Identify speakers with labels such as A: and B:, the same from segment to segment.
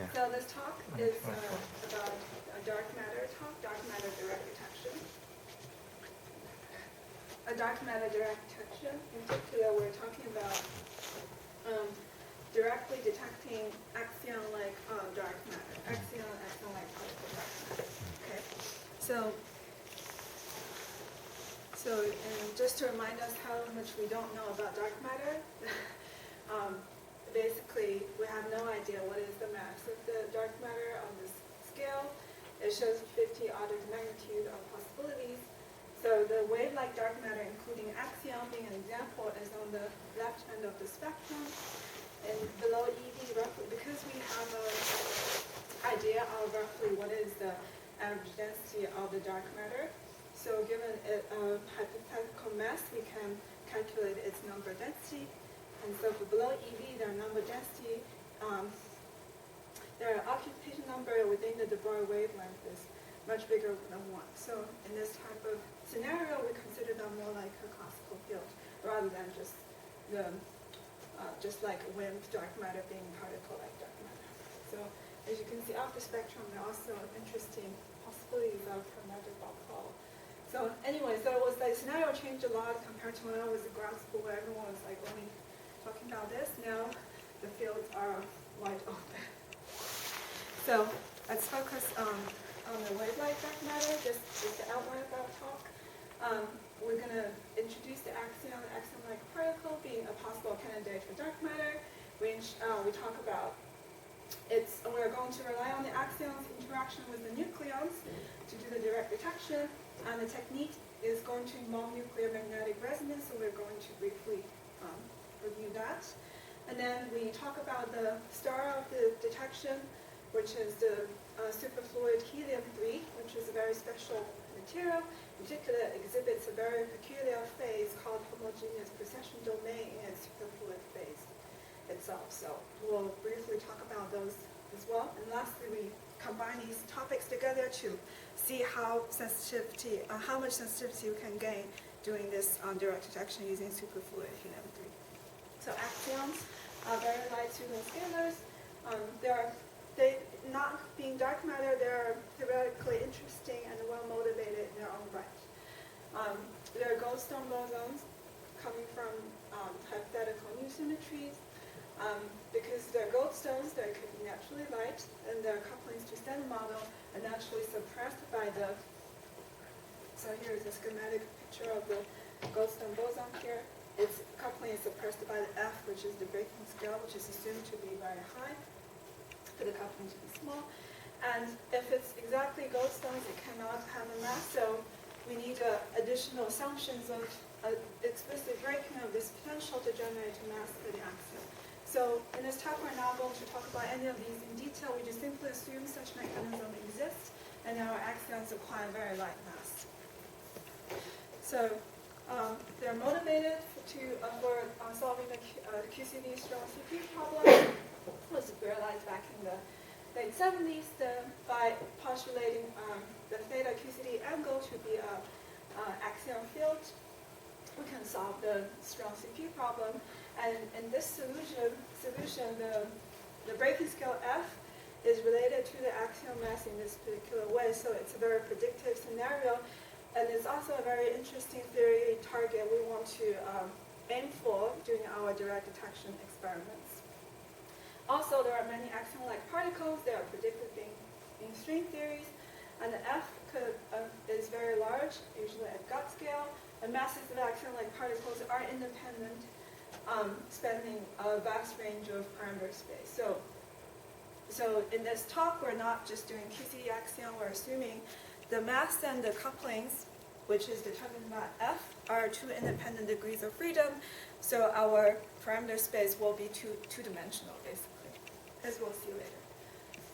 A: So this talk is about a dark matter talk, dark matter direct detection. A dark matter direct detection. In particular, we're talking about directly detecting axion-like dark matter, axion-like particle dark matter. Okay. So just to remind us how much we don't know about dark matter, basically we have no idea what is the mass of the dark matter on this scale. It shows 50 orders of magnitude of possibilities. So the wave-like dark matter, including axion being an example, is on the left end of the spectrum. And below EV, roughly, because we have an idea of roughly what is the average density of the dark matter. So given a hypothetical mass, we can calculate its number density. And so for below EV, their number density, their occupation number within the de Broglie wavelength is much bigger than 1. So in this type of scenario, we consider them more like a classical field rather than just the just like wind dark matter being particle-like dark matter. So as you can see off the spectrum, there are also interesting possibilities of hermetic bulk hole. So anyway, so it was like scenario changed a lot compared to when I was in grad school where everyone was like only talking about this. Now the fields are wide open. So let's focus on the wave-like dark matter, just the outline of our talk. We're going to introduce the axion-like particle being a possible candidate for dark matter. We talk about we're going to rely on the axion's interaction with the nucleons to do the direct detection, and the technique is going to involve nuclear magnetic resonance, so we're going to briefly review that. And then we talk about the star of the detection, which is the superfluid helium-3, which is a very special material. In particular, exhibits a very peculiar phase called homogeneous precession domain in its superfluid phase itself. So we'll briefly talk about those as well. And lastly, we combine these topics together to see how much sensitivity we can gain doing this direct detection using superfluid helium-3. So axions are very light pseudoscalars. They not being dark matter, they're theoretically interesting and well motivated in their own right. There are Goldstone bosons coming from hypothetical new symmetries. Because they're Goldstones, they could be naturally light, and their couplings to standard model are naturally suppressed by the. So here is a schematic picture of the Goldstone boson here. Its coupling is suppressed by the F, which is the breaking scale, which is assumed to be very high, for the coupling to be small. And if it's exactly Goldstones, it cannot have a mass, so we need additional assumptions of explicit breaking of this potential to generate a mass for the axion. So in this talk, we're not going to talk about any of these in detail. We just simply assume such mechanism exists, and our axions acquire very light mass. So they're motivated for solving the QCD strong CPU problem. It was realized back in the late 70s by postulating the theta QCD angle to be an axion field. We can solve the strong CPU problem. And in this solution, the breaking scale F is related to the axion mass in this particular way. So it's a very predictive scenario. And it's also a very interesting theory target we want to aim for during our direct detection experiments. Also, there are many axion-like particles that are predicted in string theories. And the F is very large, usually at gut scale. And masses of axion-like particles are independent, spanning a vast range of parameter space. So in this talk, we're not just doing QCD axion, we're assuming the mass and the couplings, which is determined by F, are two independent degrees of freedom. So our parameter space will be two-dimensional, basically, as we'll see later.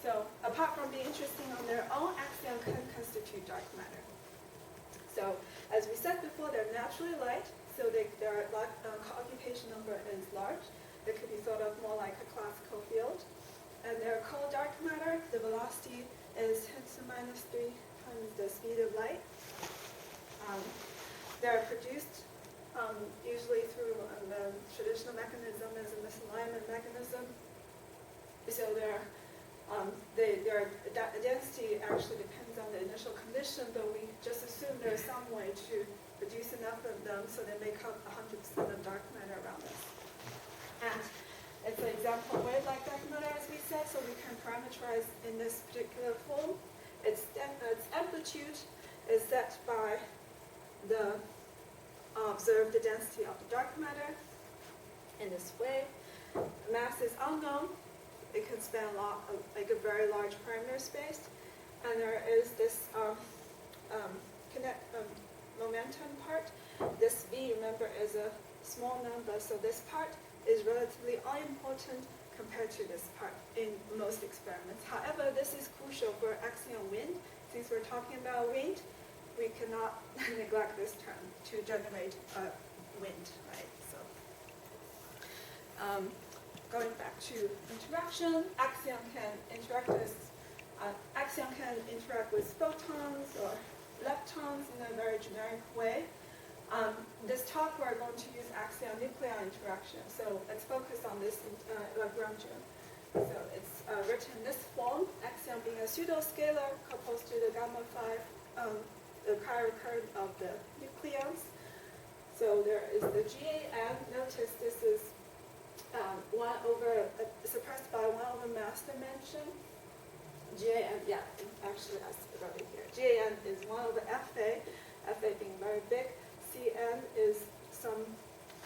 A: So apart from being interesting on their own, axion can constitute dark matter. So as we said before, they're naturally light, so their occupation number is large. They could be thought of more like a classical field. And they're cold dark matter. The velocity is 10⁻³ times the speed of light. They're produced usually through the traditional mechanism as a misalignment mechanism. So they're their density actually depends on the initial condition, but we just assume there's some way to produce enough of them so they make up 100% of dark matter around us. And it's an example of wave-like dark matter, as we said, so we can parameterize in this particular form. Its amplitude is set by the observed density of the dark matter in this way. Mass is unknown. It can span like a very large parameter space. And there is this momentum part. This V, remember, is a small number, so this part is relatively unimportant compared to this part in most experiments. However, this is crucial for axion-wind. Since we're talking about wind, we cannot neglect this term to generate wind, right? So, going back to interaction, axion can interact with photons or leptons in a very generic way. This talk we're going to use axion-nuclear interaction, so let's focus on this Lagrangian. So it's written in this form, axion being a pseudoscalar coupled to the gamma 5, the chiral current of the nucleons. So there is the GAN. Notice this is suppressed by 1 over mass dimension. GAN, yeah, actually I wrote it here. GAN is 1 over FA, FA being very big. CN is some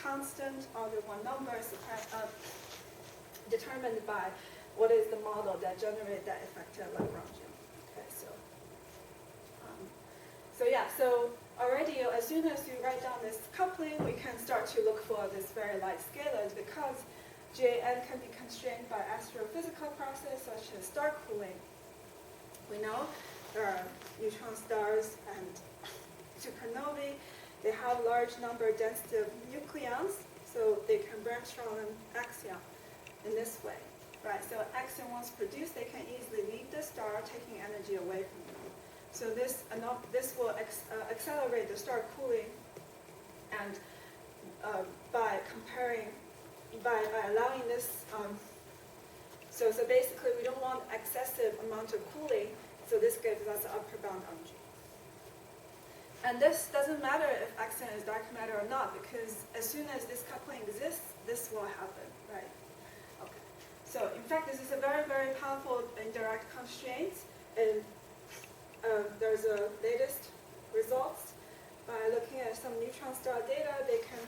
A: constant order 1 number determined by what is the model that generated that effective Lagrangian. Okay, so already as soon as you write down this coupling, we can start to look for this very light scalars because GAN can be constrained by astrophysical processes such as star cooling. We know there are neutron stars and supernovae. They have large number density of nucleons, so they can branch from an axion in this way, right? So axion once produced, they can easily leave the star, taking energy away from them. So this will accelerate the star cooling, and by allowing this, so basically we don't want excessive amount of cooling, so this gives us an upper bound on G. And this doesn't matter if axion is dark matter or not, because as soon as this coupling exists, this will happen, right? Okay. So in fact, this is a very, very powerful indirect constraint. And there's a latest results by looking at some neutron star data. They can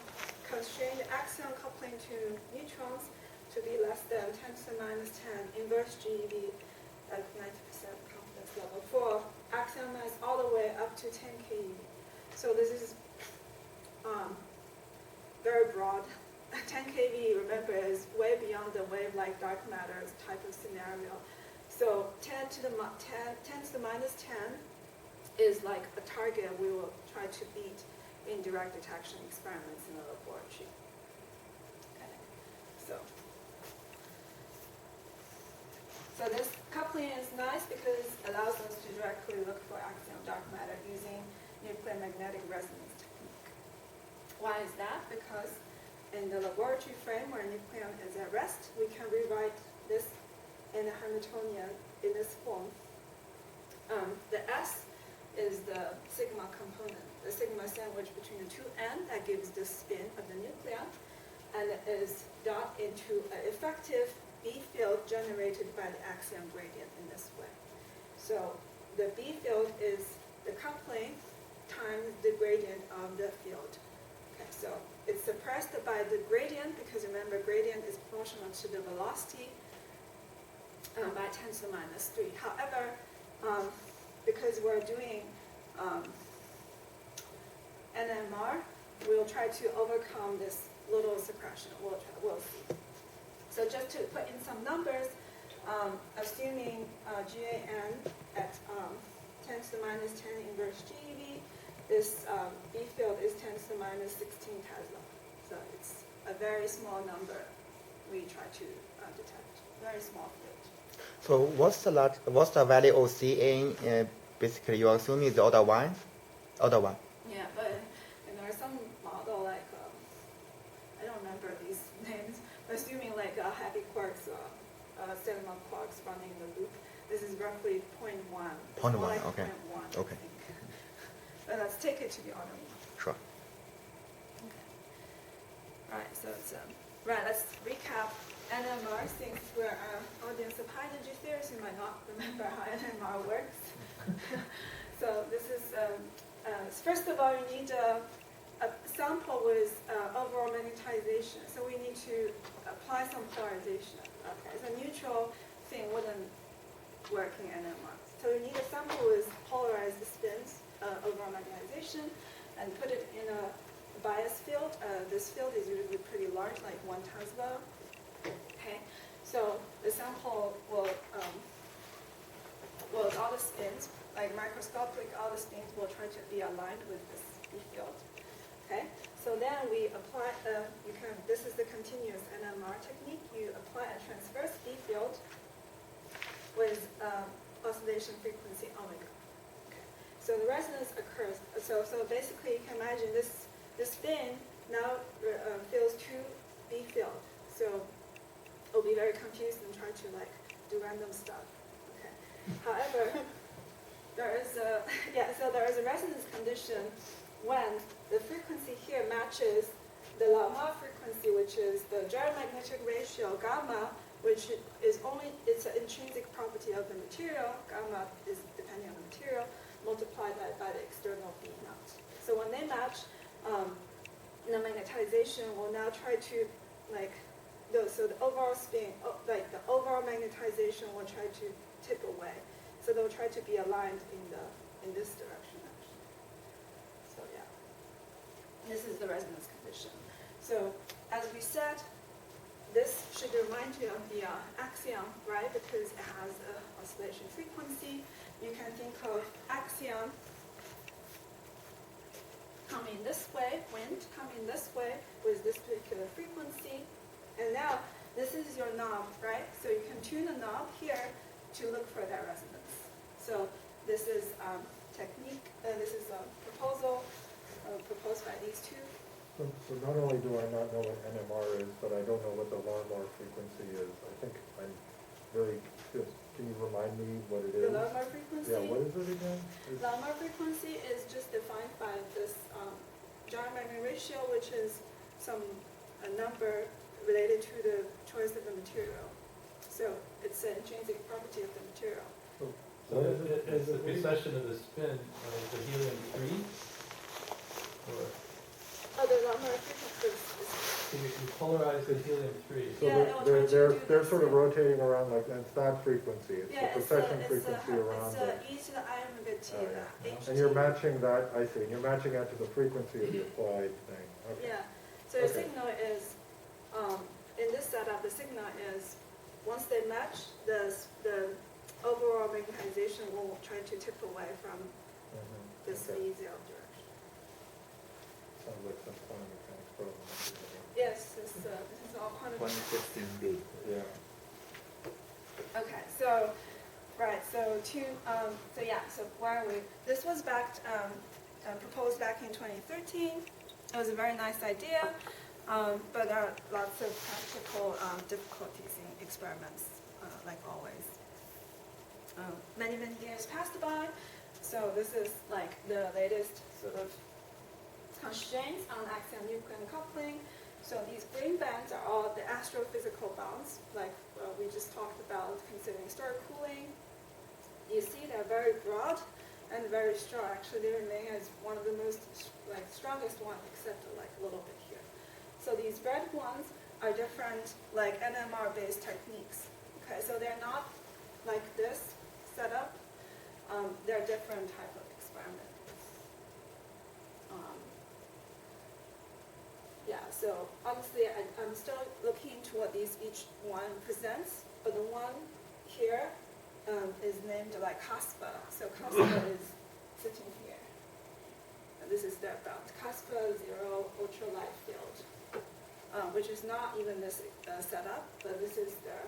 A: constrain the axion coupling to neutrons to be less than 10 to the minus 10 inverse GeV at 90% confidence level for axion mass all the way up to 10 keV. So this is very broad. 10 keV, remember, is way beyond the wave-like dark matter type of scenario. So 10 to the minus 10 is like a target we will try to beat in direct detection experiments in the laboratory. Okay. So this coupling is nice because it allows us to directly look for axion dark matter using nuclear magnetic resonance technique. Why is that? Because in the laboratory frame where a nucleon is at rest, we can rewrite this in a Hamiltonian in this form. The S is the sigma component, the sigma sandwich between the two N that gives the spin of the nucleon, and it is dot into an effective B field generated by the axion gradient in this way. So the B field is the coupling times the gradient of the field. Okay, so it's suppressed by the gradient because remember gradient is proportional to the velocity by 10 to the minus 3. However, because we're doing NMR, we'll try to overcome this little suppression. We'll see. So just to put in some numbers, assuming GAN at 10 to the minus 10 inverse GeV, this B field is 10 to the minus 16 Tesla. So it's a very small number we try to detect, very small field.
B: So what's the value of Cn? Basically, you're assuming the order one? Order one.
A: Yeah, but there's some model like, I don't remember these names, but assuming like heavy quarks cinema clocks running the loop. This is roughly 0.1.
B: 0.1,
A: More like
B: okay.
A: 0.1,
B: Okay.
A: I think. But let's take it to the other one.
B: Sure.
A: Okay. Right, so it's, right, let's recap NMR, since we're an audience of high energy theorists, you might not remember how NMR works. So this is, first of all, you need a sample with overall magnetization. So we need to apply some polarization. Okay, so neutral thing wouldn't work in NMR. So you need a sample with polarized spins, overall magnetization, and put it in a bias field. This field is usually pretty large, like 1 Tesla. Okay, so the sample will all the spins, like microscopic, all the spins will try to be aligned with this B field. Okay, so then we apply, this is the continuous NMR technique. You apply a transverse B field with oscillation frequency omega. Okay, so the resonance occurs. So basically, you can imagine this spin now fills 2 B field. So it'll be very confused and try to like do random stuff. Okay. However, there is a resonance condition when the frequency here matches the Larmor frequency, which is the gyromagnetic ratio gamma, which is it's an intrinsic property of the material. Gamma is depending on the material, multiplied by the external B naught. So when they match, the magnetization will now try to so the overall spin, like the overall magnetization will try to tip away. So they'll try to be aligned in this direction actually. So yeah, this is the resonance condition. So as we said, this should remind you of the axion, right? Because it has an oscillation frequency. You can think of axion coming this way, wind coming this way with this particular frequency. And now this is your knob, right? So you can tune the knob here to look for that resonance. So this is technique, this is a proposal proposed by these two.
C: So not only do I not know what NMR is, but I don't know what the Larmor frequency is. I think I'm very confused. Can you remind me what it is?
A: The Larmor frequency?
C: Yeah, what is it again?
A: Larmor frequency is just defined by this gyromagnetic ratio, which is a number related to the choice of the material. So it's an intrinsic property of the material.
D: So is the precession of the spin the helium-3? Or
A: Oh, the Larmor frequency
D: you polarize the helium-3?
C: So
A: Yeah, it'll try to do
C: they're
A: this.
C: sort of rotating around like that. It's that frequency. It's
A: yeah,
C: the precession frequency around
A: it's
C: it.
A: e to the I omega t,
C: Oh, yeah.
A: HT.
C: And you're matching that, I see, and you're matching that to the frequency of the applied thing. Okay.
A: Yeah, so the
C: Okay.
A: signal is, in this setup, the signal is, once they match, the overall magnetization will try to tip away from
C: Mhm.
A: this
C: Okay.
A: V0 direction.
C: Sounds like some quantum mechanics problem.
A: Yes, this is all quantum mechanics.
B: 116B.
C: Yeah.
A: Okay, so, right, so where are we? This was proposed back in 2013. It was a very nice idea, but there are lots of practical difficulties in experiments, like always. Many years passed by, so this is like the latest sort of constraints on axion-nucleon coupling. So these green bands are all the astrophysical bounds, like we just talked about considering star cooling. You see they're very broad and very strong. Actually, they remain as one of the most strongest ones, except like a little bit here. So these red ones are different, like NMR-based techniques. Okay, so they're not like this setup. They're different type of experiments. Yeah, so honestly, I'm still looking into what each one presents, but the one here is named like CASPEr. So CASPEr is sitting here. And this is their bound. CASPEr-0 ultralight field, which is not even this setup, but this is their,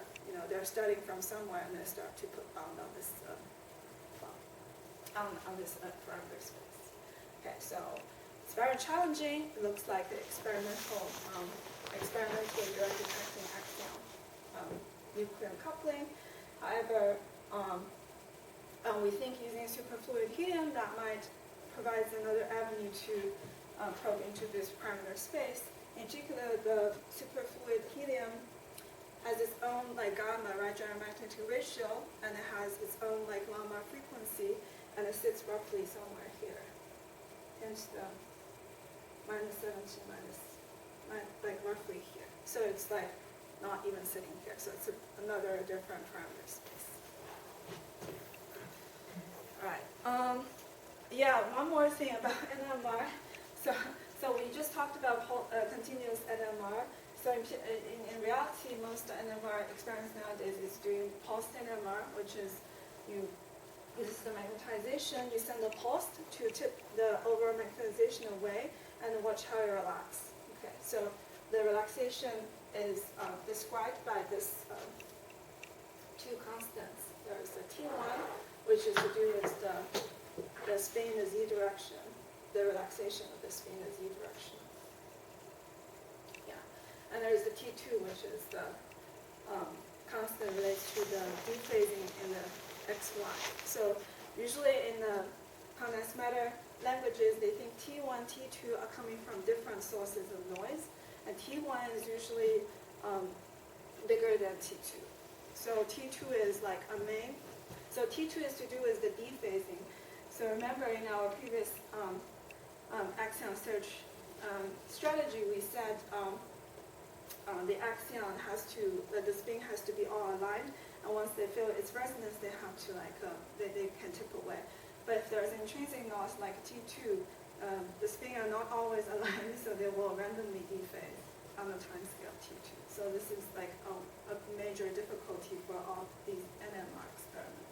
A: they're starting from somewhere and they start to put bound on this on this parameter space. Okay, so it's very challenging. It looks like the experimental you're detecting axion nuclear coupling. However, we think using superfluid helium that might provide another avenue to probe into this parameter space. In particular, the superfluid helium has its own like gamma, right, gyromagnitude ratio, and it has its own like llama frequency, and it sits roughly somewhere here. Hence the -17 like roughly here. So it's like not even sitting here. So it's another different parameter space. All right. Yeah, one more thing about NMR. So we just talked about continuous NMR. So in reality, most NMR experiments nowadays is doing pulsed NMR, which is this is the magnetization. You send the pulse to tip the overall magnetization away and watch how it relax. Okay, so the relaxation is described by this two constants. There's a T1, which is to do with the spin in the z direction, the relaxation of the spin in the z direction. Yeah, and there's the T2, which is the constant relates to the dephasing in the xy. So usually in the condensed matter languages, they think T1, T2 are coming from different sources of noise, and T1 is usually bigger than T2. So T2 is like a main. So T2 is to do with the dephasing. So remember in our previous axion search strategy, we said the axion the spin has to be all aligned, and once they feel its resonance, they have to they can tip away. But if there's intrinsic noise like T2, the spin are not always aligned, so they will randomly dephase on the time scale T2. So this is like a major difficulty for all these NMR experiments.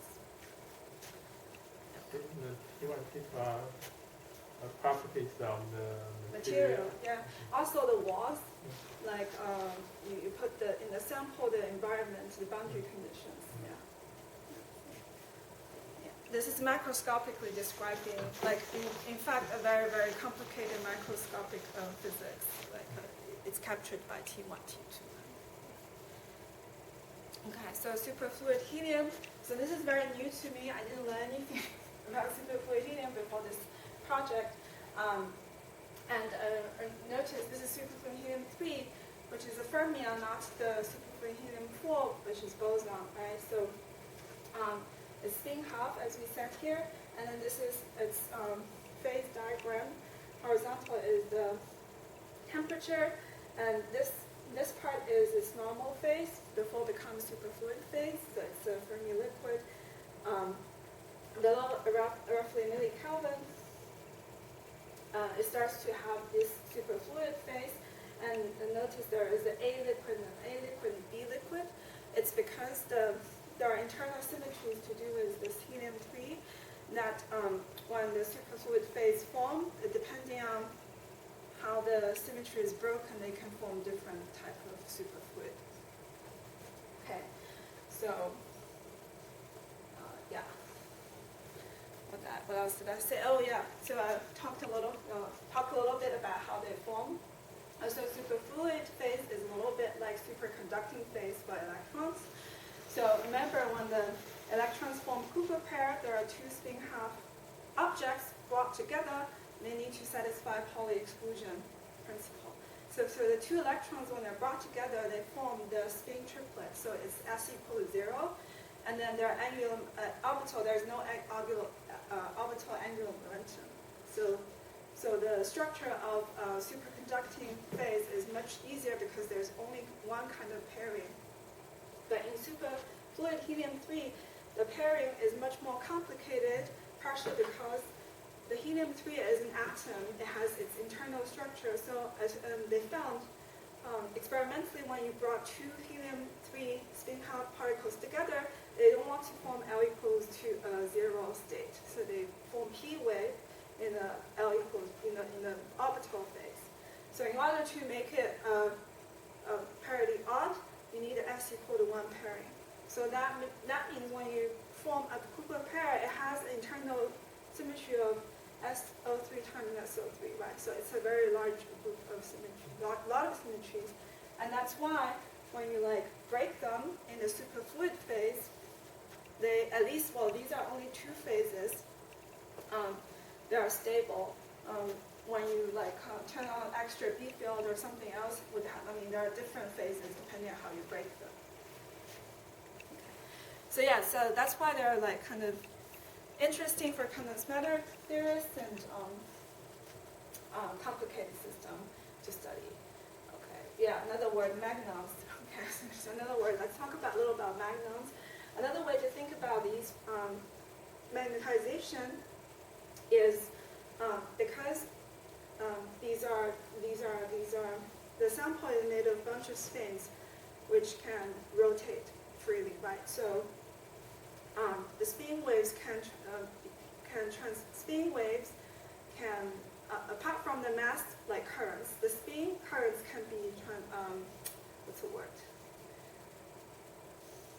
E: The T1 properties of the
A: Material, yeah. Also the walls, like you put in the sample the environment, the boundary conditions. Yeah. This is macroscopically describing, like in fact, a very, very complicated microscopic physics. Like it's captured by T1, T2. Okay, so superfluid helium. So this is very new to me. I didn't learn anything about superfluid helium before this project. Notice this is superfluid helium-3, which is a fermion, not the superfluid helium-4, which is boson, right? So it's spin half, as we said here, and then this is its phase diagram. Horizontal is the temperature, and this part is its normal phase before it becomes superfluid phase. So it's a Fermi liquid. Below roughly millikelvin, it starts to have this superfluid phase, and notice there is the A liquid and A liquid and B liquid. It's because there are internal symmetries to do with this helium-3 that when the superfluid phase form, depending on how the symmetry is broken, they can form different type of superfluid. Okay, so yeah. What else did I say? Oh yeah, so I talk a little bit about how they form. So superfluid phase is a little bit like superconducting phase for electrons. So remember when the electrons form Cooper pair, there are two spin half objects brought together. They need to satisfy Pauli exclusion principle. So the two electrons, when they're brought together, they form the spin triplet. So it's S equal to 0. And then their angular orbital, there's no orbital angular momentum. So the structure of superconducting phase is much easier because there's only one kind of pairing. But in superfluid helium-3, the pairing is much more complicated, partially because the helium-3 is an atom. It has its internal structure. So as they found, experimentally, when you brought two helium-3 spin half particles together, they don't want to form L equals to 0 state. So they form P wave in the L equals in the orbital phase. So in order to make it a parity odd, you need an S equal to 1 pairing. So that means when you form a Cooper pair, it has an internal symmetry of SO3 times SO3, right? So it's a very large group of symmetry, lot of symmetries. And that's why when you like break them in the superfluid phase, they at least, well, these are only two phases. They are stable. When you like turn on extra B field or something else would have, I mean, there are different phases depending on how you break them. Okay. So yeah, so that's why they're like kind of interesting for condensed matter theorists and complicated system to study. Okay, yeah, another word, magnons. Okay, so another word, let's talk about a little about magnons. Another way to think about these magnetization is because these are the sample is made of a bunch of spins which can rotate freely, right? So the spin waves apart from the mass like currents, the spin currents can be what's the word?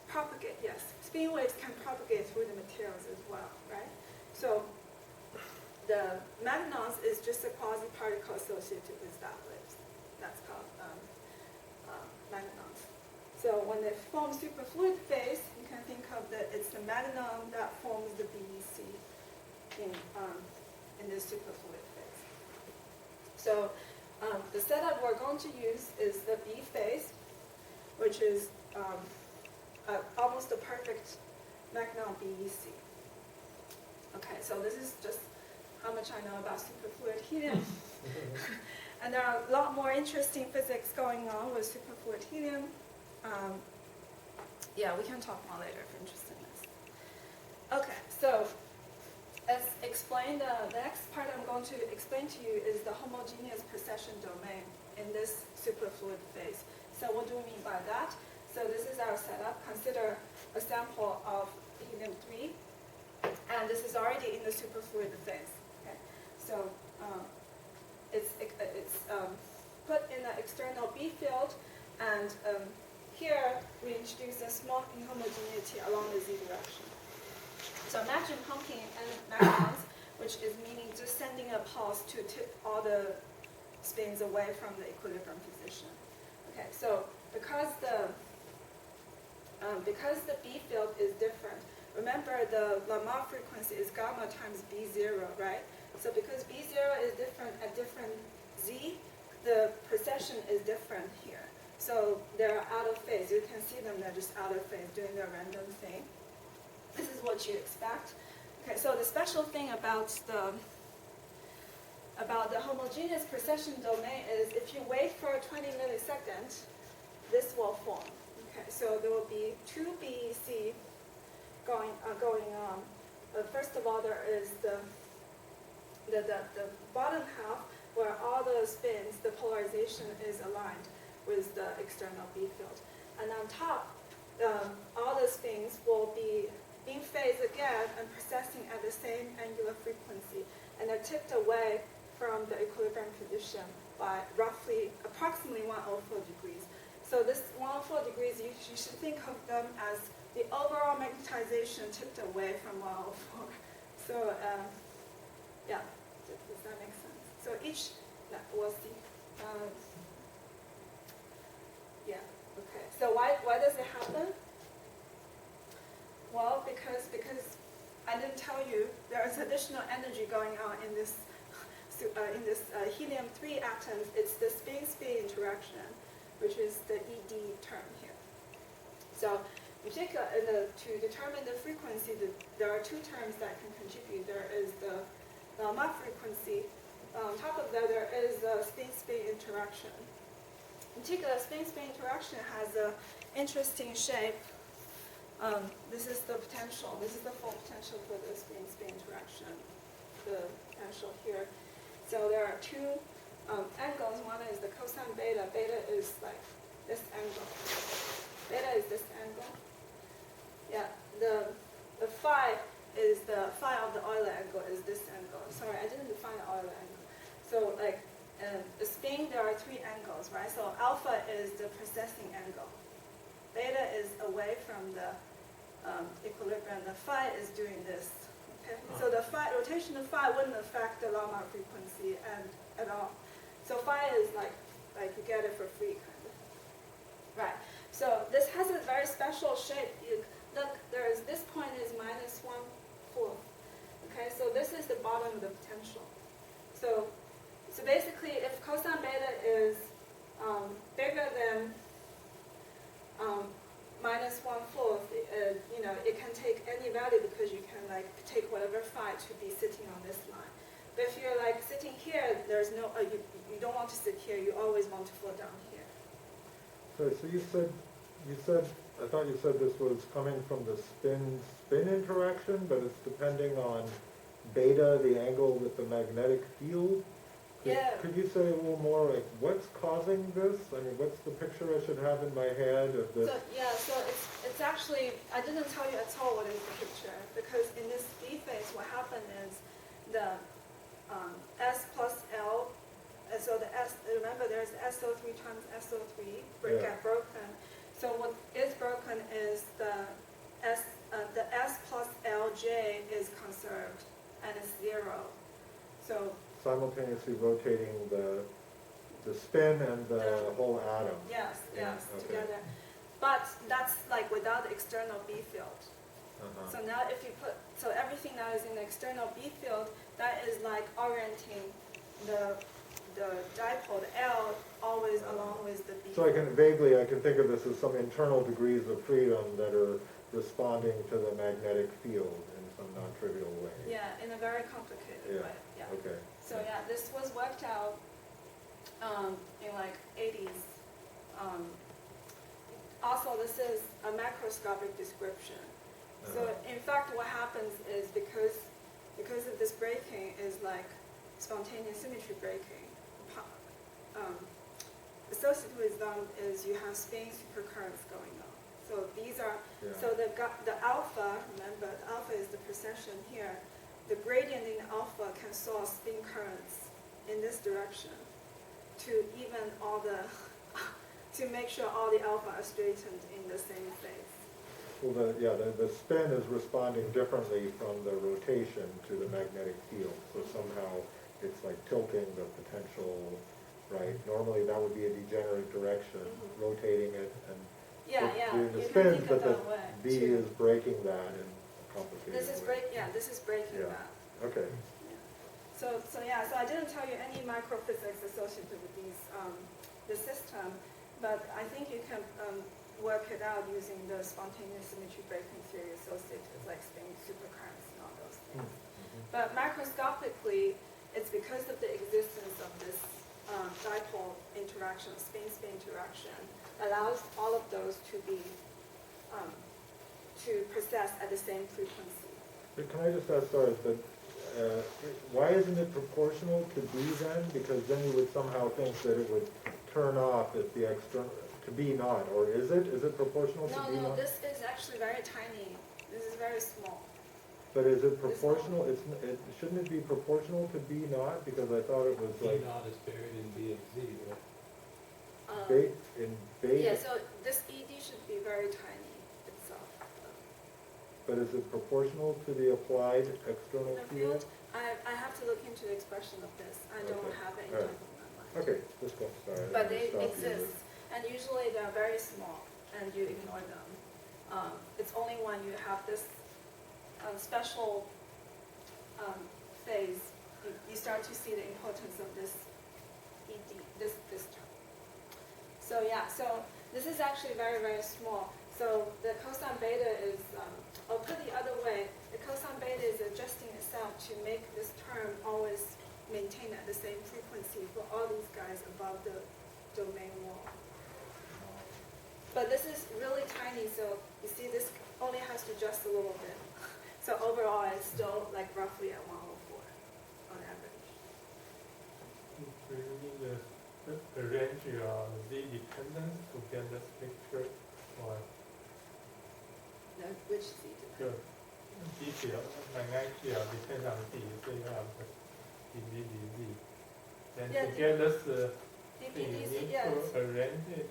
A: Propagate, yes. Spin waves can propagate through the materials as well, right? So the magnons is just a quasi-particle associated with that waves. That's called magnons. So when they form superfluid phase, you can think of it's the magnon that forms the BEC in this superfluid phase. So the setup we're going to use is the B phase, which is almost a perfect magnon BEC. Okay, so this is just how much I know about superfluid helium. And there are a lot more interesting physics going on with superfluid helium. Yeah, we can talk more later if you're interested in this. Okay, so as explained, the next part I'm going to explain to you is the homogeneous precession domain in this superfluid phase. So what do we mean by that? So this is our setup. Consider a sample of helium-3, and this is already in the superfluid phase. Okay? So it's put in an external B field, and here we introduce a small inhomogeneity along the Z direction. So imagine pumping n magnons, which is meaning just sending a pulse to tip all the spins away from the equilibrium position. Okay, so because the B field is different, remember the Lamar frequency is gamma times B0, right? So because B0 is different at different Z, the precession is different here. So they're out of phase. You can see them, they're just out of phase doing their random thing. This is what you expect. Okay, so the special thing about the homogeneous precession domain is if you wait for 20 milliseconds, this will form. Okay, so there will be two BEC going on. First of all, there is the bottom half where all the spins, the polarization is aligned with the external B field. And on top, all the spins will be in phase again and precessing at the same angular frequency. And they're tipped away from the equilibrium position by approximately 104 degrees. So this 104 degrees, you should think of them as the overall magnetization tipped away from 104. So yeah, does that make sense? So we'll see. Yeah, okay. So why does it happen? Well, because I didn't tell you there is additional energy going on in this helium-3 atoms. It's the spin-spin interaction, which is the ED term here. So in particular, to determine the frequency, there are two terms that can contribute. There is the Mach frequency. On top of that, there is the spin-spin interaction. In particular, spin-spin interaction has an interesting shape. This is the potential. This is the full potential for the spin-spin interaction, the potential here. So there are two angles. One is the cosine beta. Beta is like this angle. Beta is this angle. Yeah, the phi is the phi of the Euler angle is this angle. Sorry, I didn't define the Euler angle. So like the spin, there are three angles, right? So alpha is the precessing angle. Beta is away from the equilibrium. The phi is doing this. Okay, so the rotation of phi wouldn't affect the Lamar frequency at all. So phi is like you get it for free, kind of. Right. So this has a very special shape. Look, this point is -1/4. Okay, so this is the bottom of the potential. So basically, if cosine beta is bigger than -1/4, it can take any value because you can like take whatever phi to be sitting on this line. But if you're like sitting here, there's no you don't want to sit here. You always want to fall down here.
C: So you said, I thought you said this was coming from the spin interaction, but it's depending on beta, the angle with the magnetic field.
A: Yeah.
C: Could you say a little more, like, what's causing this? I mean, what's the picture I should have in my head of this?
A: So it's actually, I didn't tell you at all what is the picture, because in this B phase, what happened is the S plus L, and so the S, remember there's SO3 times SO3 get broken. So what is broken is the S plus LJ is conserved, and it's 0. So
C: Simultaneously rotating the spin and the whole atom.
A: Yes,
C: Okay.
A: together. But that's like without the external B field. So now if you so everything that is in the external B field, that is like orienting the dipole, the L, always along with the B.
C: So I can think of this as some internal degrees of freedom that are responding to the magnetic field in some non-trivial way.
A: Yeah, in a very complicated way. Yeah.
C: Okay.
A: So yeah, this was worked out in like 80s. Also, this is a macroscopic description. So in fact, what happens is because of this breaking is like spontaneous symmetry breaking. Associated with them is you have spin supercurrents going on. So these are so the alpha. Remember, the alpha is the precession here. The gradient in alpha can source spin currents in this direction to even all the to make sure all the alpha are straightened in the same phase.
C: Well, the spin is responding differently from the rotation to the magnetic field. So somehow it's like tilting the potential, right? Normally that would be a degenerate direction, rotating it and the
A: you
C: spins,
A: can think
C: but
A: of
C: the
A: that way,
C: B
A: too.
C: is breaking that in a complicated
A: This is
C: way.
A: this is breaking
C: Yeah.
A: that.
C: Okay.
A: So I didn't tell you any microphysics associated with these the system, but I think you can work it out using the spontaneous symmetry breaking theory associated with like spin supercurrents and all those things. But macroscopically, it's because of the existence of this dipole interaction, spin-spin interaction, allows all of those to be to precess at the same frequency.
C: But can I just ask, sorry, but why isn't it proportional to B then? Because then you would somehow think that it would turn off if the external, to B naught, or is it? Is it proportional to B naught?
A: No, this is actually very tiny. This is very small.
C: But is it proportional? Shouldn't it be proportional to B naught? Because I thought it was
D: B
C: like
D: naught is buried in B of Z, right?
C: in beta.
A: Yeah, so this ED should be very tiny itself.
C: But is it proportional to the applied external
A: The
C: field?
A: field, I have to look into the expression of this. I don't
C: Okay.
A: have it in
C: All
A: top
C: right.
A: of my mind.
C: Okay, just go. Sorry.
A: But
C: I
A: they
C: stopped you
A: exist, and usually they're very small, and you ignore them. It's only when you have this special phase, you start to see the importance of this ED, this term. So yeah, so this is actually very, very small. So the cosine beta is, I'll put it the other way, the cosine beta is adjusting itself to make this term always maintain at the same frequency for all these guys above the domain wall. But this is really tiny, so you see this only has to adjust a little bit. So overall, it's still like roughly at 104 on average.
E: Do you need the range of Z dependence to get this picture, or
A: No, which Z dependent?
E: the D field, magnetic field depends on D, so you have the dV dZ. Then
A: Yeah,
E: to get this thing, you
A: DPDZ,
E: need
A: yeah,
E: to arrange it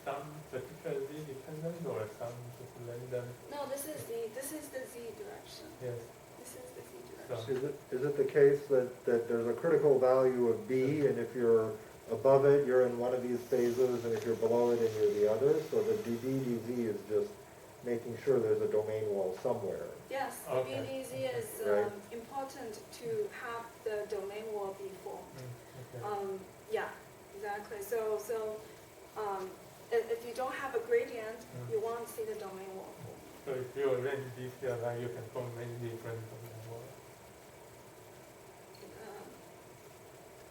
E: some particular Z dependence or some just random.
A: no, this is the Z direction.
E: Yes.
A: This is the Z direction.
C: Is it the case that there's a critical value of B, and if you're above it, you're in one of these phases, and if you're below it, then you're the other. So the dB/dZ is just making sure there's a domain wall somewhere.
A: Yes,
E: Okay.
A: BDZ is
C: Right.
A: important to have the domain wall be formed.
E: Okay.
A: Yeah, exactly. So if you don't have a gradient, you won't see the domain wall form.
E: So if you arrange this here, then you can form many different domain walls.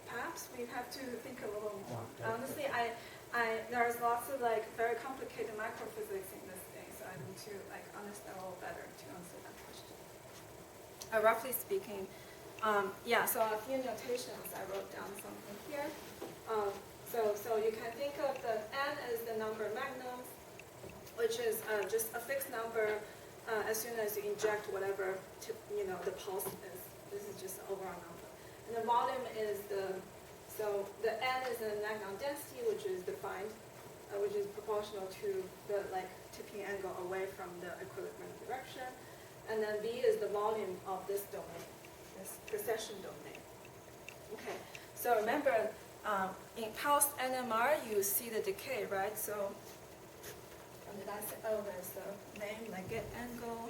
A: Perhaps we have to think a little more.
E: Okay.
A: Honestly, there's lots of like very complicated microphysics in this thing, so I need to like understand a little better to answer that question. Roughly speaking, yeah. So a few notations. I wrote down something here. So you can think of the n as the number of magnums, which is just a fixed number as soon as you inject whatever the pulse is. This is just the overall number. And the volume is so the n is the magnon density, which is defined, which is proportional to the tipping angle away from the equilibrium direction. And then V is the volume of this domain, this precession domain. Okay, so remember, in pulsed NMR, you see the decay, right? So, what did I say? Oh, there's the name, like get angle.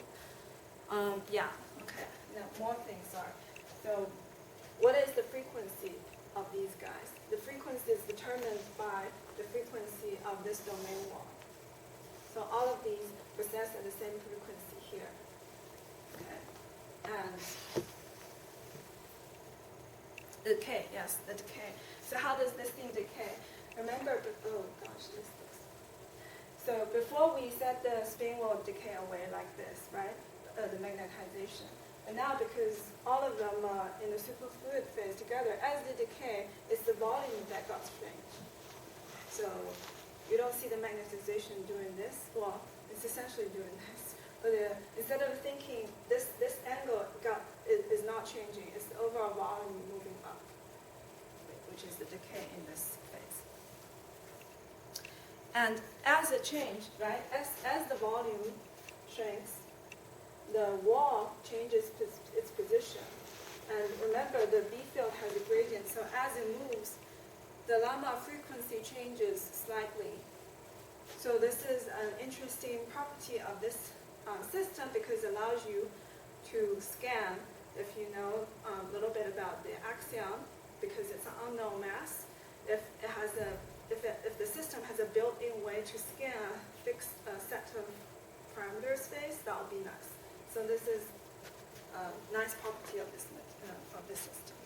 A: Yeah, okay. Now, more things are. So, what is the frequency of these guys? The frequency is determined by the frequency of this domain wall. So, all of these possess at the same frequency here. Okay. And decay, yes, the decay. So how does this thing decay? Remember, oh gosh, this looks. So before we set the spin will decay away like this, right? The magnetization. And now because all of them are in the superfluid phase together, as they decay, it's the volume that got strained. So you don't see the magnetization doing this. Well, it's essentially doing this. But instead of thinking this angle is not changing, it's the overall volume moving up, which is the decay in this phase. And as it changed, right, as the volume shrinks, the wall changes its position. And remember, the B field has a gradient, so as it moves, the llama frequency changes slightly. So this is an interesting property of this system because it allows you to scan, if you know a little bit about the axion, because it's an unknown mass. If the system has a built-in way to scan a fixed set of parameter space, that would be nice. So this is a nice property of this system.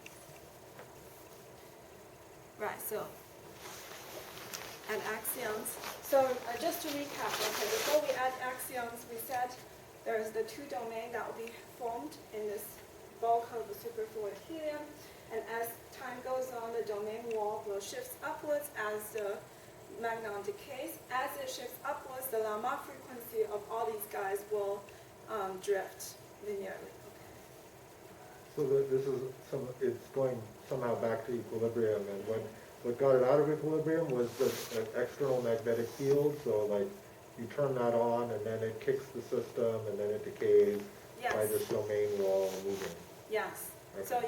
A: Right. So and axions. So just to recap, okay, before we add axions, we said there's the two domain that will be formed in this bulk of the superfluid helium. And as time goes on, the domain wall will shift upwards as the magnon decays. As it shifts upwards, the Lamar frequency of all these guys will drift linearly. Okay.
C: So this is it's going somehow back to equilibrium, and what got it out of equilibrium was the external magnetic field. So like you turn that on, and then it kicks the system, and then it decays by this domain wall moving.
A: Yes.
C: Okay.
A: So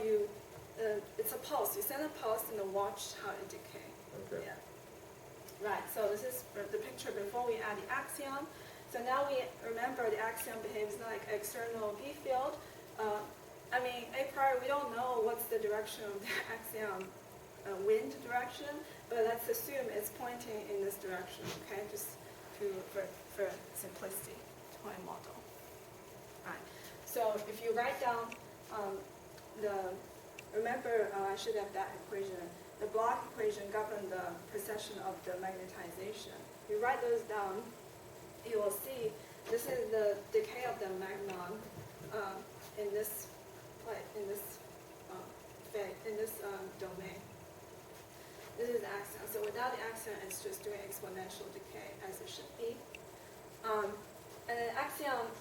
A: it's a pulse. You send a pulse and then watch how it decay.
C: Okay.
A: Yeah. Right. So this is the picture before we add the axion. So now we remember the axion behaves like external B field. I mean, a priori we don't know what's the direction of the axion wind direction, but let's assume it's pointing in this direction. Okay, just for simplicity, toy model. Right. So if you write down remember I should have that equation. The block equation governs the precession of the magnetization. If you write those down, you will see this is the decay of the magnon in this domain. This is the axion. So without the axion, it's just doing exponential decay as it should be. And the axion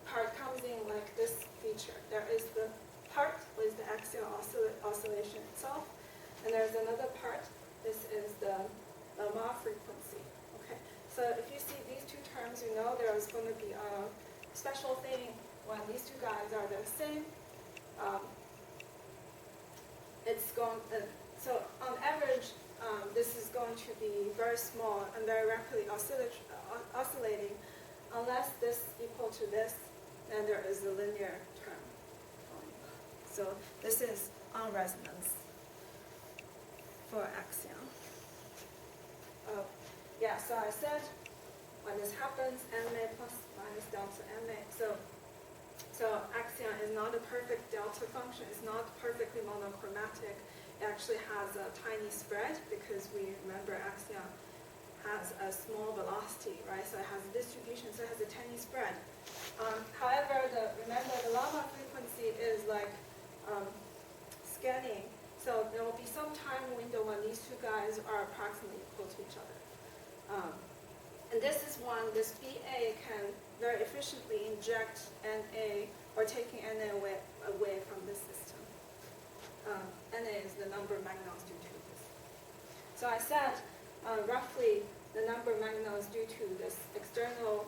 A: part comes in like this feature. There is the part with the axial oscillation itself, and there's another part. This is the Lamar frequency. Okay. So if you see these two terms, you know there is going to be a special thing when these two guys are the same. It's going. So on average, this is going to be very small and very rapidly oscillating. Unless this equal to this, then there is a linear term. So this is on resonance for axion. Yeah, so I said when this happens, ma plus minus delta ma. So axion is not a perfect delta function. It's not perfectly monochromatic. It actually has a tiny spread because we remember axion has a small velocity, right? So it has a distribution, so it has a tiny spread. However, remember the Lama frequency is like scanning. So there will be some time window when these two guys are approximately equal to each other. And this is when this BA can very efficiently inject NA or taking NA away from the system. NA is the number of magnons due to this. So I said roughly the number of magnons due to this external,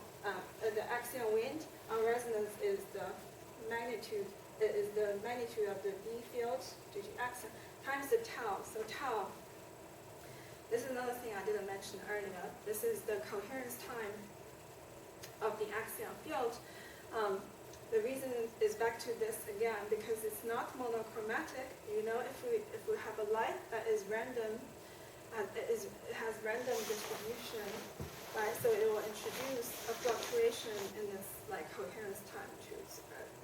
A: the axion-wind on resonance is the magnitude of the B field due to axion times the tau. So tau, this is another thing I didn't mention earlier. This is the coherence time of the axion field. The reason is back to this again because it's not monochromatic. You know, if we have a light that is random, it has random distribution, right? So it will introduce a fluctuation in this like coherence time too.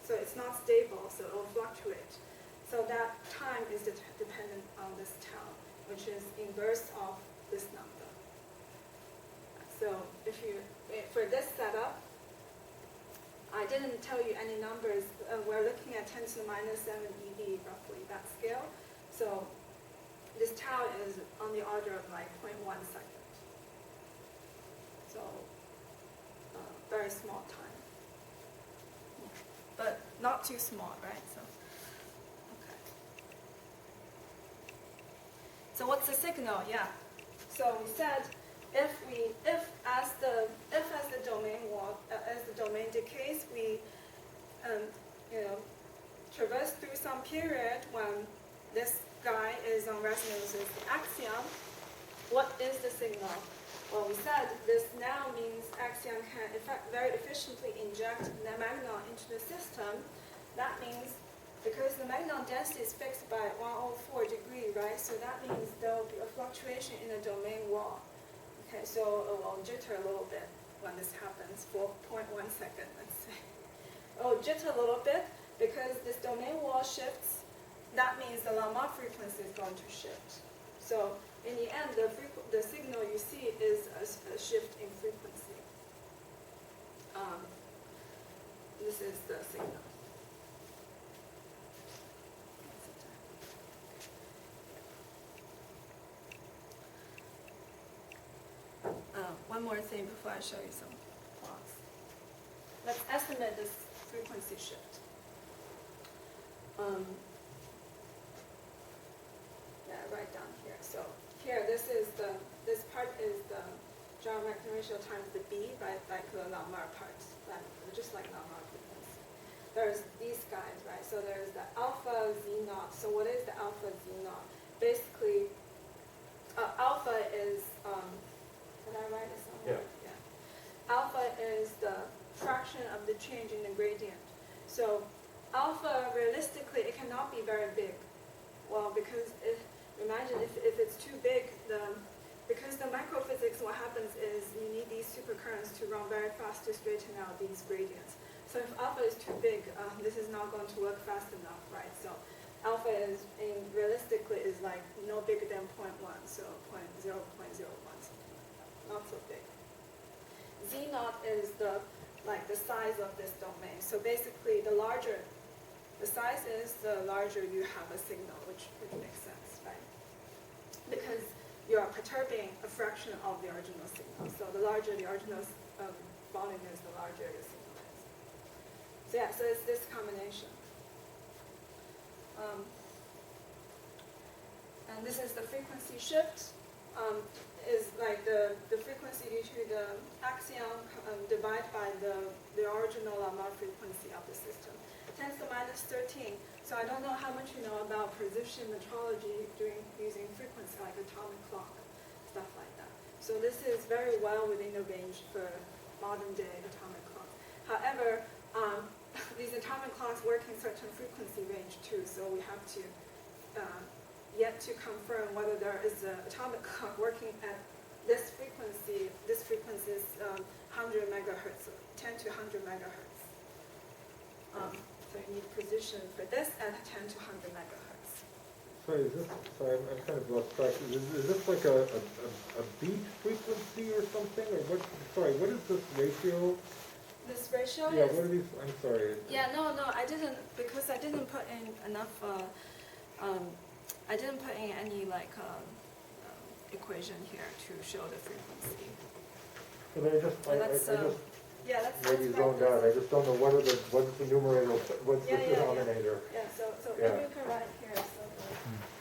A: So it's not stable, so it will fluctuate. So that time is dependent on this tau, which is inverse of this number. So for this setup, I didn't tell you any numbers. We're looking at 10 to the minus 7 eV roughly, that scale. So this tau is on the order of like 0.1 second. So very small time. But not too small, right? So okay. So what's the signal? Yeah. So we said if as the domain decays, we traverse through some period when this guy is on resonance with the axion. What is the signal? Well, we said this now means axion can very efficiently inject the magnon into the system. That means because the magnon density is fixed by 104 degree, right? So that means there will be a fluctuation in the domain wall. Okay, so it will jitter a little bit when this happens for 0.1 second, let's say. It will jitter a little bit because this domain wall shifts. That means the Lama frequency is going to shift. So in the end, the signal you see is a shift in frequency. This is the signal. One more thing before I show you some plots. Let's estimate this frequency shift. Right down here. So here, this part is the geometric ratio times the B, right? Like the Lamar part, just like Lamar frequency. There's these guys, right? So there's the alpha Z naught. So what is the alpha Z naught? Basically, alpha is did I write it somewhere? Yeah. Alpha is the fraction of the change in the gradient. So alpha, realistically, it cannot be very big. Well, because imagine if it's too big, because the microphysics, what happens is you need these supercurrents to run very fast to straighten out these gradients. So if alpha is too big, this is not going to work fast enough, right? So alpha realistically is like no bigger than 0.1, so 0.01, something like that. Not so big. Z naught is the size of this domain. So basically, the larger the size is, the larger you have a signal, which makes sense, right? Because you are perturbing a fraction of the original signal. So the larger the original volume is, the larger the signal is. So yeah, so it's this combination. And this is the frequency shift. Is like the frequency due to the axion divided by the original Lamar frequency of the system. 10 to the minus -13. So I don't know how much you know about precision metrology using frequency like atomic clock, stuff like that. So this is very well within the range for modern day atomic clocks. However, these atomic clocks work in certain frequency range too, so we have to yet to confirm whether there is an atomic clock working at this frequency. This frequency is 100 megahertz, 10 to 100 megahertz. So you need precision for this at 10 to 100 megahertz.
C: Sorry, I'm kind of lost track. Is this like a beat frequency or something? Or what, sorry, what is this ratio?
A: This ratio
C: Yeah,
A: is...
C: what are these, I'm sorry.
A: Yeah, no, I didn't, because I didn't put in enough, I didn't put in any like equation here to show the frequency.
C: But I just
A: Yeah, that's
C: maybe
A: that's
C: zoned out. I just don't know what's the numerator, what's the
A: Yeah.
C: denominator.
A: Yeah, so
C: Yeah.
A: maybe you can write here, so,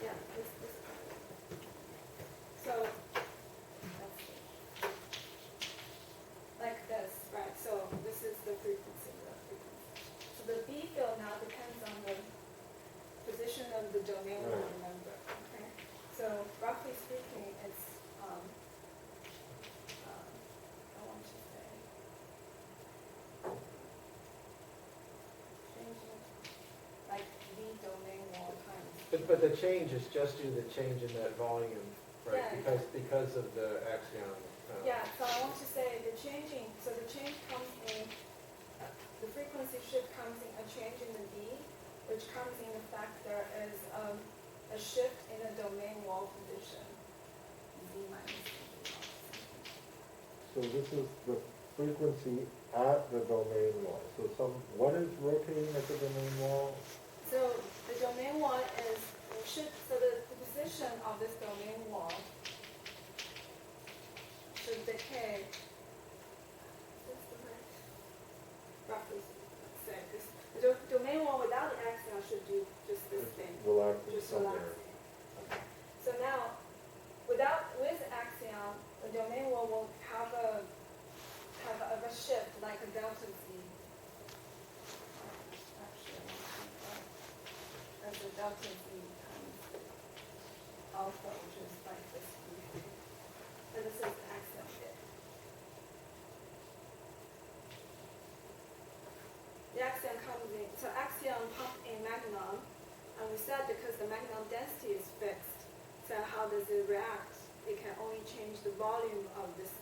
A: yeah, this. So, let's see. Like this, right, so this is the frequency. So the B field now depends on the position of the domain,
C: Right.
A: remember, okay? So roughly speaking, it's, I want to say, changing, like the domain wall times.
F: But the change is just due to the change in that volume, right?
A: Yeah.
F: Because of the axion.
A: Yeah, so I want to say the change comes in, the frequency shift comes in a change in the B, which comes in the fact there is a shift in the domain wall position, Z minus Z.
C: So this is the frequency at the domain wall. So what is rotating at the domain wall?
A: So the domain wall is so the position of this domain wall should decay. What's the word? Roughly say this. The domain wall without the axion should do just this thing.
C: Relaxing
A: Just
C: somewhere.
A: relaxing. Okay. So now, with axion, the domain wall will have a shift like a delta Z. Actually, as a delta Z times alpha, which is like this. And this is the axion bit. The axion comes in, so axion pump in magnum, and we said because the magnum density is fixed, so how does it react? It can only change the volume of this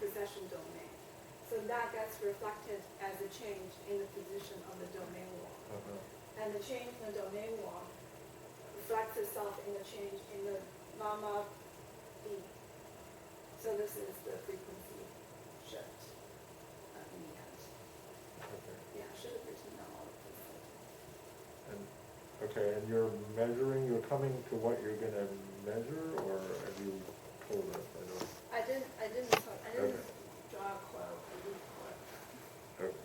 A: precession domain. So that gets reflected as a change in the position of the domain wall. And the change in the domain wall reflects itself in the change in the gamma B. So this is the frequency shift in the end.
C: Okay.
A: Yeah, I should have written down all of this.
C: And you're measuring, you're coming to what you're going to measure, or have you told us?
A: I didn't
C: Okay.
A: draw a quote. I didn't quote.
C: Okay.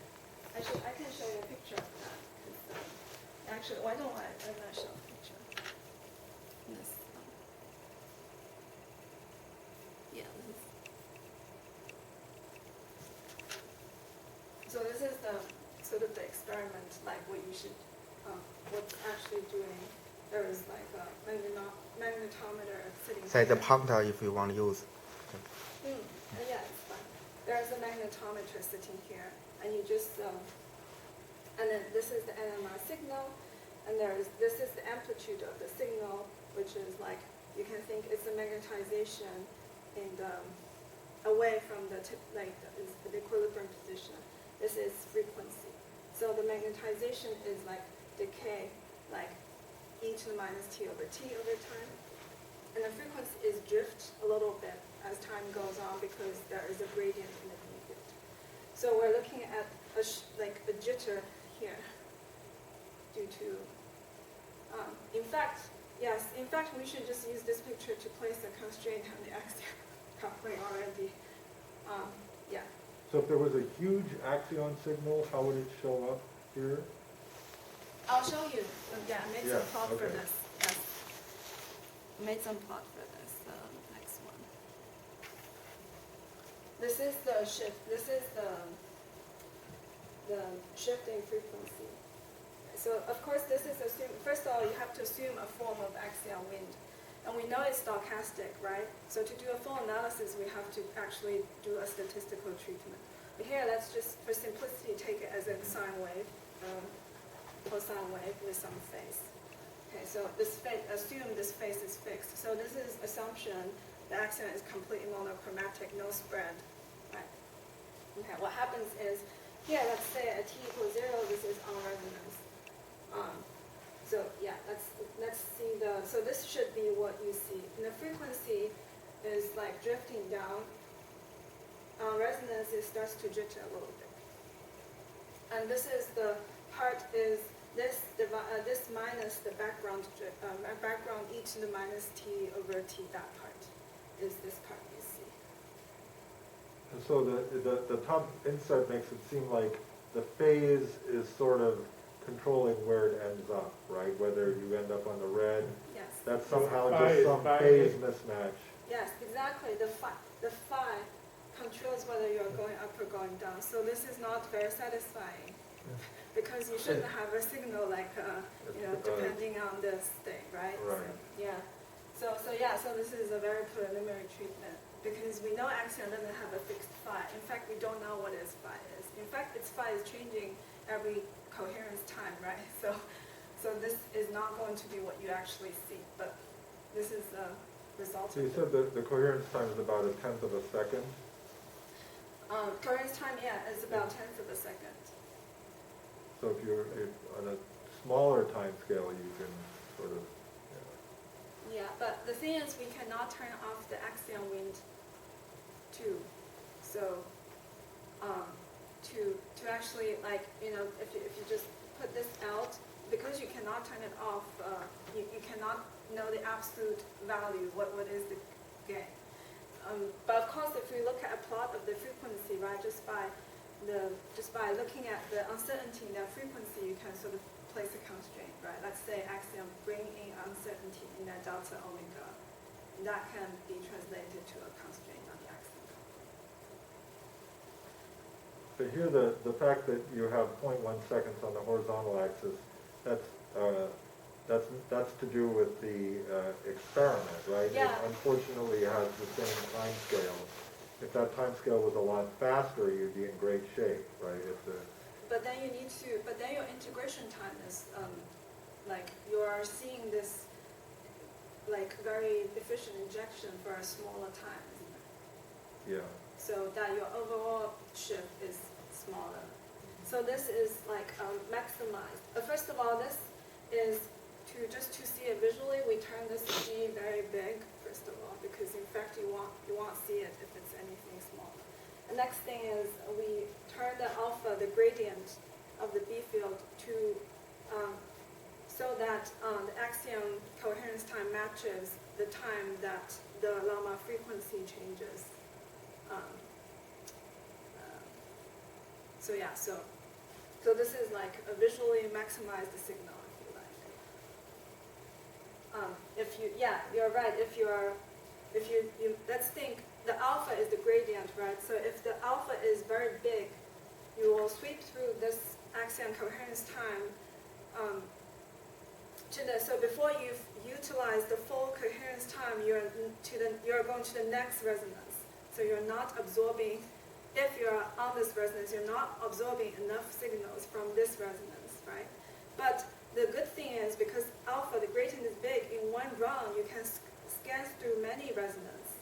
A: I can show you a picture of that. 'Cause, actually, why don't I not show a picture? This. Yeah. So this is the sort of the experiment, like what you should, what's actually doing. There is like a magnetometer sitting.
B: Say the
A: here.
B: pointer if you want to use.
A: Yeah, it's fine. There's a magnetometer sitting here, and you just, and then this is the NMR signal, and this is the amplitude of the signal, which is like, you can think it's a magnetization in the, away from the, the equilibrium position. This is frequency. So the magnetization is like decay, like e to the minus t over time. And the frequency is drift a little bit as time goes on because there is a gradient in the B field. So we're looking at like a jitter here due to, in fact, we should just use this picture to place a constraint on the axion coupling already. Yeah.
C: So if there was a huge axion signal, how would it show up here?
A: I'll show you. Yeah, I made some
C: Yeah,
A: plot for
C: okay.
A: this. Yes. I made some plot for this. Next one. This is the shift. This is the shift in frequency. so of course this is first of all, you have to assume a form of axion-wind. And we know it's stochastic, right? So to do a full analysis, we have to actually do a statistical treatment. But here, let's just, for simplicity, take it as a sine wave, cosine wave with some phase. Okay, so assume this phase is fixed. So this is assumption the axion is completely monochromatic, no spread. Right? Okay, what happens is, here, let's say at t equals 0, this is on resonance. So yeah, let's see so this should be what you see. And the frequency is like drifting down. On resonance, it starts to jitter a little bit. And this is the part is this minus the background e to the minus t over t, that part is this part you see.
C: And so the top insight makes it seem like the phase is sort of controlling where it ends up, right? Whether you end up on the red,
A: Yes.
C: that's somehow
E: Phi
C: just some phase mismatch.
A: Yes, exactly. The phi controls whether you're going up or going down. So this is not very satisfying because you shouldn't have a signal like depending on this thing, right?
C: Right.
A: So this is a very preliminary treatment because we know axion doesn't have a fixed phi. In fact, we don't know what its phi is. In fact, its phi is changing every coherence time, right? So this is not going to be what you actually see, but this is a result.
C: So you said that the coherence time is about 1/10 of a second?
A: Coherence time, yeah, is about 1/10 of a second.
C: So if you're on a smaller time scale, you can sort of...
A: Yeah, but the thing is we cannot turn off the axion-wind too. So to actually, like, if you just put this out, because you cannot turn it off, you cannot know the absolute value, what is the gain. But of course, if we look at a plot of the frequency, right, just by looking at the uncertainty in that frequency, you can sort of place a constraint, right? Let's say axion bring in uncertainty in that delta omega. That can be translated to a constraint on the axion.
C: But here, the fact that you have 0.1 seconds on the horizontal axis, that's to do with the experiment, right?
A: Yeah.
C: It unfortunately has the same time scale. If that time scale was a lot faster, you'd be in great shape, right?
A: But then your integration time is like you are seeing this like very efficient injection for a smaller time, isn't it?
C: Yeah.
A: So that your overall shift is smaller. So this is like maximized. First of all, this is just to see it visually. We turn this G very big, first of all, because in fact you won't see it if it's anything small. The next thing is we turn the alpha, the gradient of the B field, to so that the axion coherence time matches the time that the llama frequency changes. So this is like a visually maximize the signal, if you like. You're right. Let's think the alpha is the gradient, right? So if the alpha is very big, you will sweep through this axion coherence time so before you've utilized the full coherence time, you're going to the next resonance. So you're not absorbing. If you're on this resonance, you're not absorbing enough signals from this resonance, right? But the good thing is because alpha, the gradient is big, in one run you can scan through many resonances.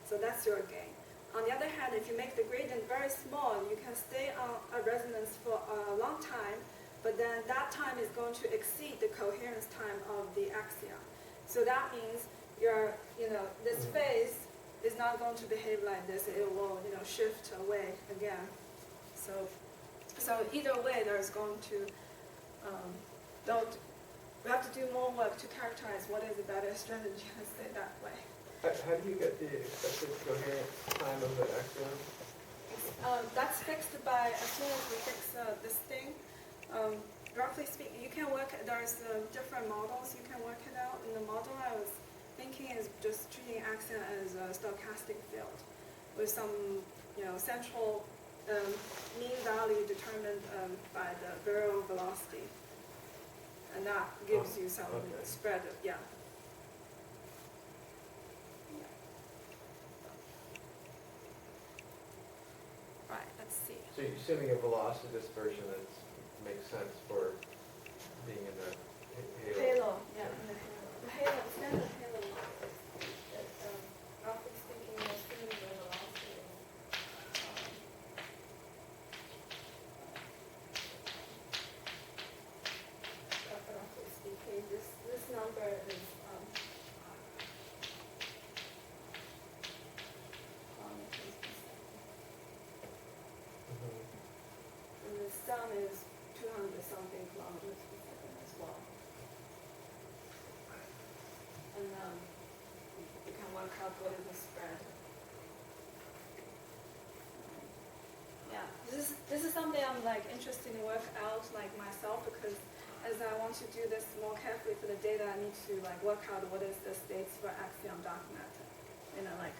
A: So that's your gain. On the other hand, if you make the gradient very small, you can stay on a resonance for a long time, but then that time is going to exceed the coherence time of the axion. So that means this phase is not going to behave like this. It will, shift away again. So either way, there's going to we have to do more work to characterize what is a better strategy. Let's say that way.
F: How do you get the expected coherence time of the axion?
A: That's fixed by as soon as we fix this thing. Roughly speaking, you can work. There's different models you can work it out. In the model I was thinking is just treating axion as a stochastic field with some, central mean value determined by the virial velocity. and that gives you some
F: okay.
A: spread, yeah. Right, let's see.
F: So you're assuming a velocity dispersion that makes sense for being in the halo.
A: Halo, yeah, in the halo. The halo, standard halo model is, roughly speaking, assuming the velocity is, roughly speaking, this number is,
F: Mhm.
A: and the sum is 200 something kilometers per second as well. And you can work out what is the spread. Yeah, this is something I'm like interested in work out like myself, because as I want to do this more carefully for the data, I need to like work out what is the states for axion dark matter. You know, like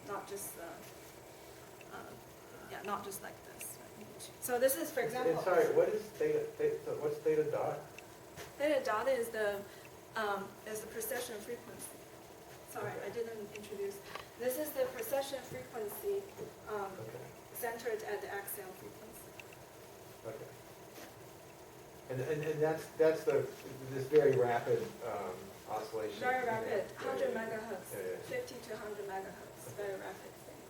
A: not just not just like this. Right? So this is, for example.
F: And sorry, what is so what's theta dot?
A: Theta dot is the precession frequency. Sorry,
F: Okay.
A: I didn't introduce. This is the precession frequency
F: Okay.
A: centered at the axion frequency.
F: Okay. And that's this very rapid oscillation.
A: Very rapid,
F: Yeah,
A: 100
F: yeah,
A: megahertz,
F: yeah, yeah.
A: 50 to 100 megahertz, very rapid thing.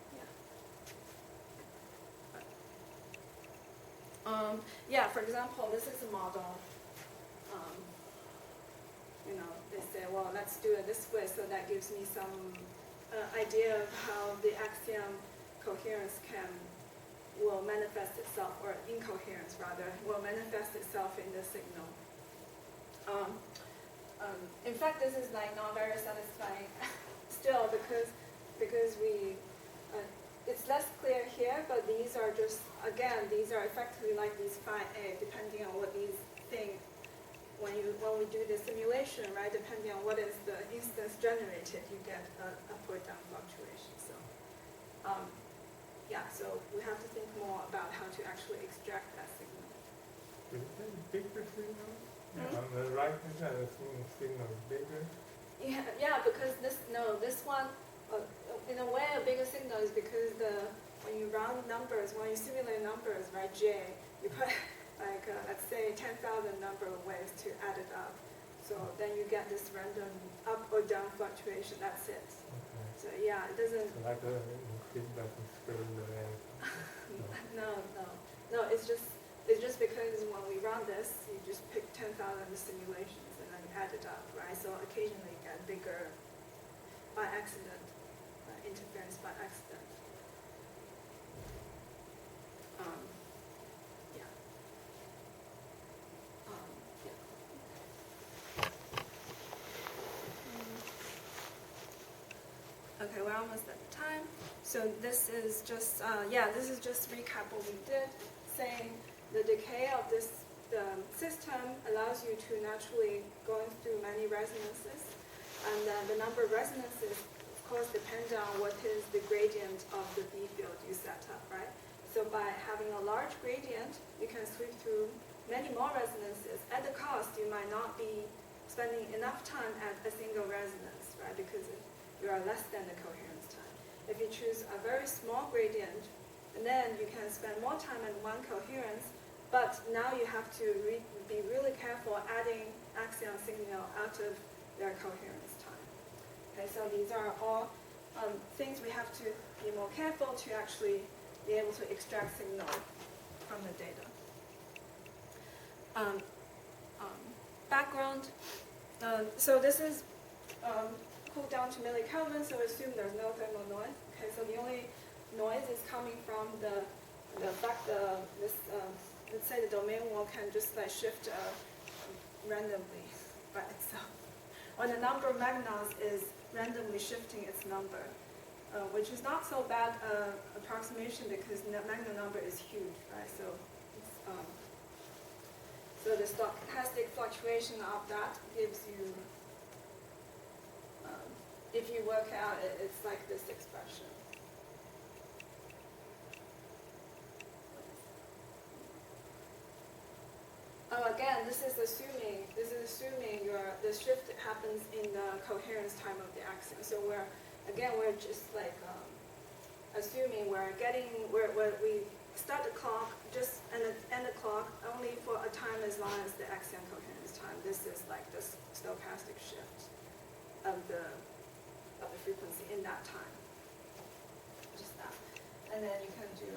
A: Yeah. Yeah. For example, this is a model. You know, they say, well, let's do it this way, so that gives me some idea of how the axion coherence will manifest itself, or incoherence rather, will manifest itself in the signal. In fact, this is like not very satisfying still, because we it's less clear here, but these are just, again, these are effectively like these phi A, depending on what these things. When we do the simulation, right, depending on what is the instance generated, you get up or down fluctuation. So, yeah, so we have to think more about how to actually extract that signal.
E: Is it bigger signal?
A: Hmm?
E: On the right hand side, the signal is bigger.
A: Yeah, because this one, in a way, a bigger signal is because when you round numbers, when you simulate numbers, right, J, you put like, let's say 10,000 number of ways to add it up. So then you get this random up or down fluctuation, that's it.
E: Okay.
A: So yeah, it doesn't,
E: So like increase by some square root of n.
A: no, it's just because when we run this, you just pick 10,000 simulations and then you add it up, right? So occasionally you get bigger by accident, interference by accident. Yeah. Okay, we're almost at time. So this is just, this is just recap what we did, saying the decay of this system allows you to naturally going through many resonances, and the number of resonances, of course, depend on what is the gradient of the B field you set up, right? So by having a large gradient, you can sweep through many more resonances. At the cost, you might not be spending enough time at a single resonance, right? Because you are less than the coherence time. If you choose a very small gradient, and then you can spend more time at one coherence, but now you have to be really careful adding axion signal out of their coherence time. Okay, so these are all things we have to be more careful to actually be able to extract signal from the data. Background. So this is cooled down to millikelvin, so assume there's no thermal noise. Okay, so the only noise is coming from the fact let's say the domain wall can just like shift randomly by itself, or the number of magnons is randomly shifting its number, which is not so bad approximation because the magnon number is huge, right? So it's, so the stochastic fluctuation of that gives you, if you work out it, it's like this expression. again, this is assuming the shift happens in the coherence time of the axion. So we're just like assuming we start the clock just and end the clock only for a time as long as the axion coherence time. This is like the stochastic shift of the frequency in that time. Just that, and then you can do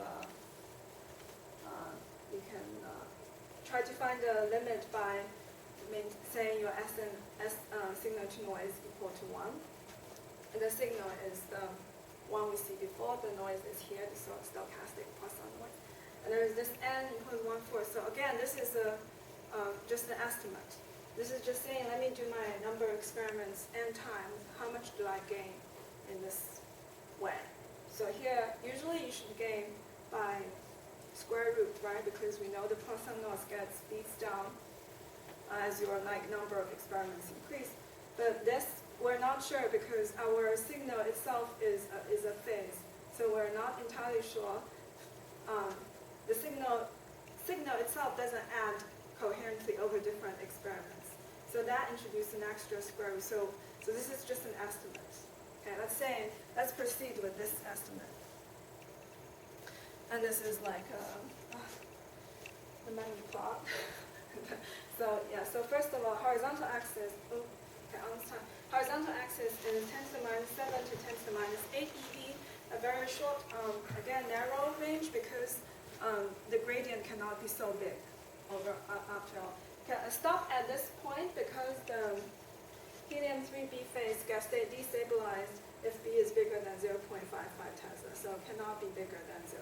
A: try to find the limit by saying your signal to noise equal to 1. And the signal is the one we see before, the noise is here, the stochastic Poisson noise. And there is this n equals 1/4. So again, this is just an estimate. This is just saying, let me do my number of experiments n times. How much do I gain in this way? So here, usually you should gain by square root, right? Because we know the Poisson noise beats down as your number of experiments increase. But this, we're not sure because our signal itself is a phase. So we're not entirely sure. The signal itself doesn't add coherently over different experiments. So that introduces an extra square root. So this is just an estimate. Okay, let's proceed with this estimate. And this is like the money plot. So first of all, horizontal axis. Horizontal axis is 10⁻⁷ to 10⁻⁸ eV, a very short, again narrow range because the gradient cannot be so big after all. Okay, stop at this point because the helium-3 B phase gets destabilized if B is bigger than 0.55 Tesla, so it cannot be bigger than 0.55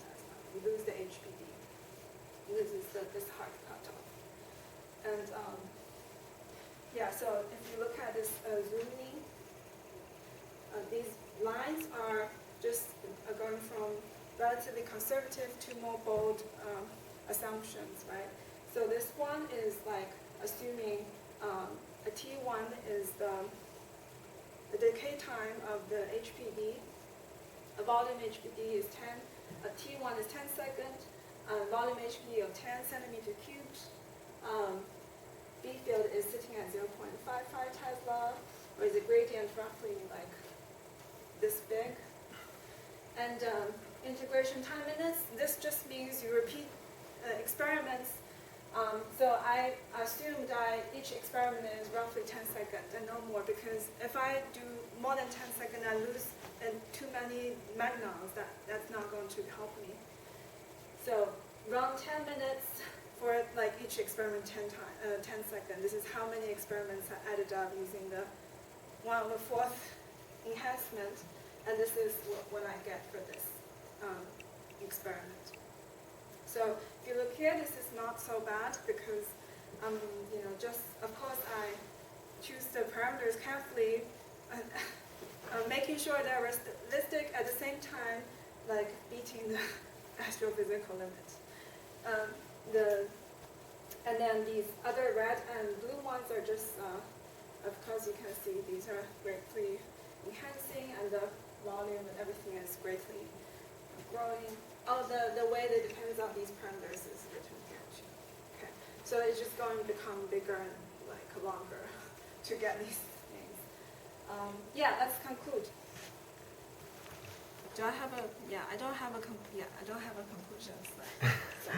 A: Tesla. We lose the HBD. This is this hard cutoff. And so if you look at this zooming, these lines are just going from relatively conservative to more bold assumptions, right? So this one is like assuming a T1 is the decay time of the HPD. A volume HPD is 10. A T1 is 10 seconds. Volume HPD of 10 centimeter cubed. B field is sitting at 0.55 Tesla, or is a gradient roughly like this big. And integration time minutes, this just means you repeat experiments. So I assumed each experiment is roughly 10 seconds and no more, because if I do more than 10 seconds, I lose too many magnons. That's not going to help me. So around 10 minutes for like each experiment 10 seconds. This is how many experiments I added up using the 1/4 enhancement, and this is what I get for this experiment. So if you look here, this is not so bad because, just of course I choose the parameters carefully, making sure they're realistic at the same time, like beating the astrophysical limit. And then these other red and blue ones are just, of course you can see these are greatly enhancing, and the volume and everything is greatly growing. Oh, the way that depends on these parameters is written here too. Okay, so it's just going to become bigger and like longer to get these things. Let's conclude. Do I have a? I don't have a conclusion slide. So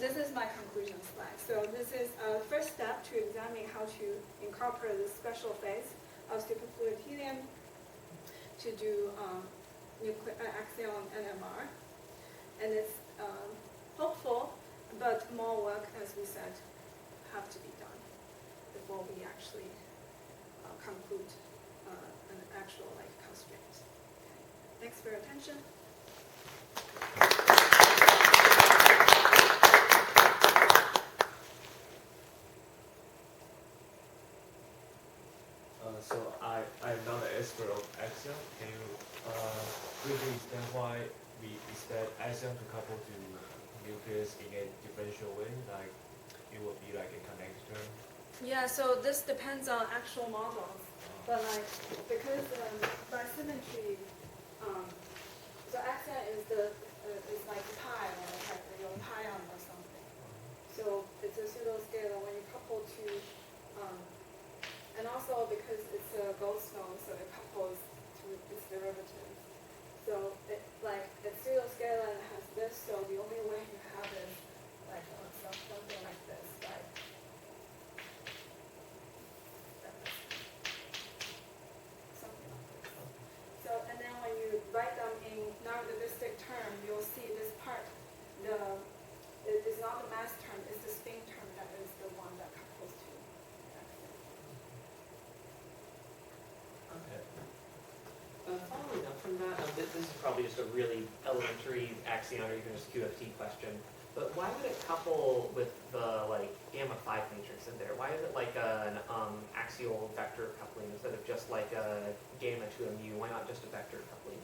A: this is my conclusion slide. So this is a first step to examining how to incorporate the special phase of superfluid helium to do axion NMR. And it's hopeful, but more work, as we said, have to be done before we actually conclude an actual constraint. Okay. Thanks for your attention.
G: So I'm not an expert of Axion. Can you briefly explain why we expect Axion to couple to nucleus in a differential way, like it would be like a connector?
A: Yeah, so this depends on actual models, but because by symmetry, so axion is like pi, or like a pion or something. So it's a pseudo-scalar well because it's a Goldstone, so it couples to its derivative. So it's pseudoscalar and has this, so the only way you have is something like this, right? Something like this. So, and then when you write them in non-relativistic term, you'll see this part, it is not the mass term, it's the spin term that is the one that couples to Axion.
H: Okay. Following up from that, this is probably just a really elementary Axion or even just QFT question, but why would it couple with the gamma 5 matrix in there? Why is it like an axial vector coupling instead of just like a gamma to a mu? Why not just a vector coupling?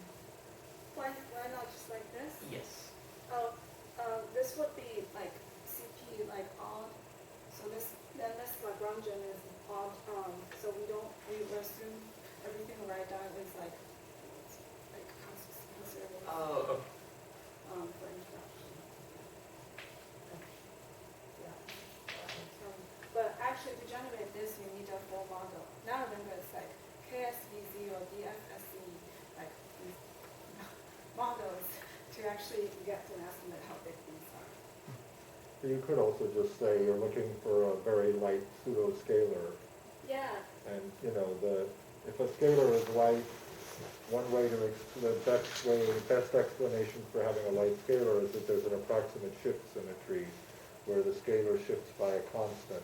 A: Why not just like this?
H: Yes.
A: Oh, this would be like CP odd. So this Lagrangian is odd. So we assume everything we write down is conservative.
H: Oh, okay.
A: For introduction. Yeah. But actually, to generate this, you need a full model. Now remember, it's like KSVZ or DFSE, like these models to actually get an estimate how big these are.
C: You could also just say you're looking for a very light pseudo-scalar,
A: Yeah.
C: and if a scalar is light, the best explanation for having a light scalar is that there's an approximate shift symmetry where the scalar shifts by a constant.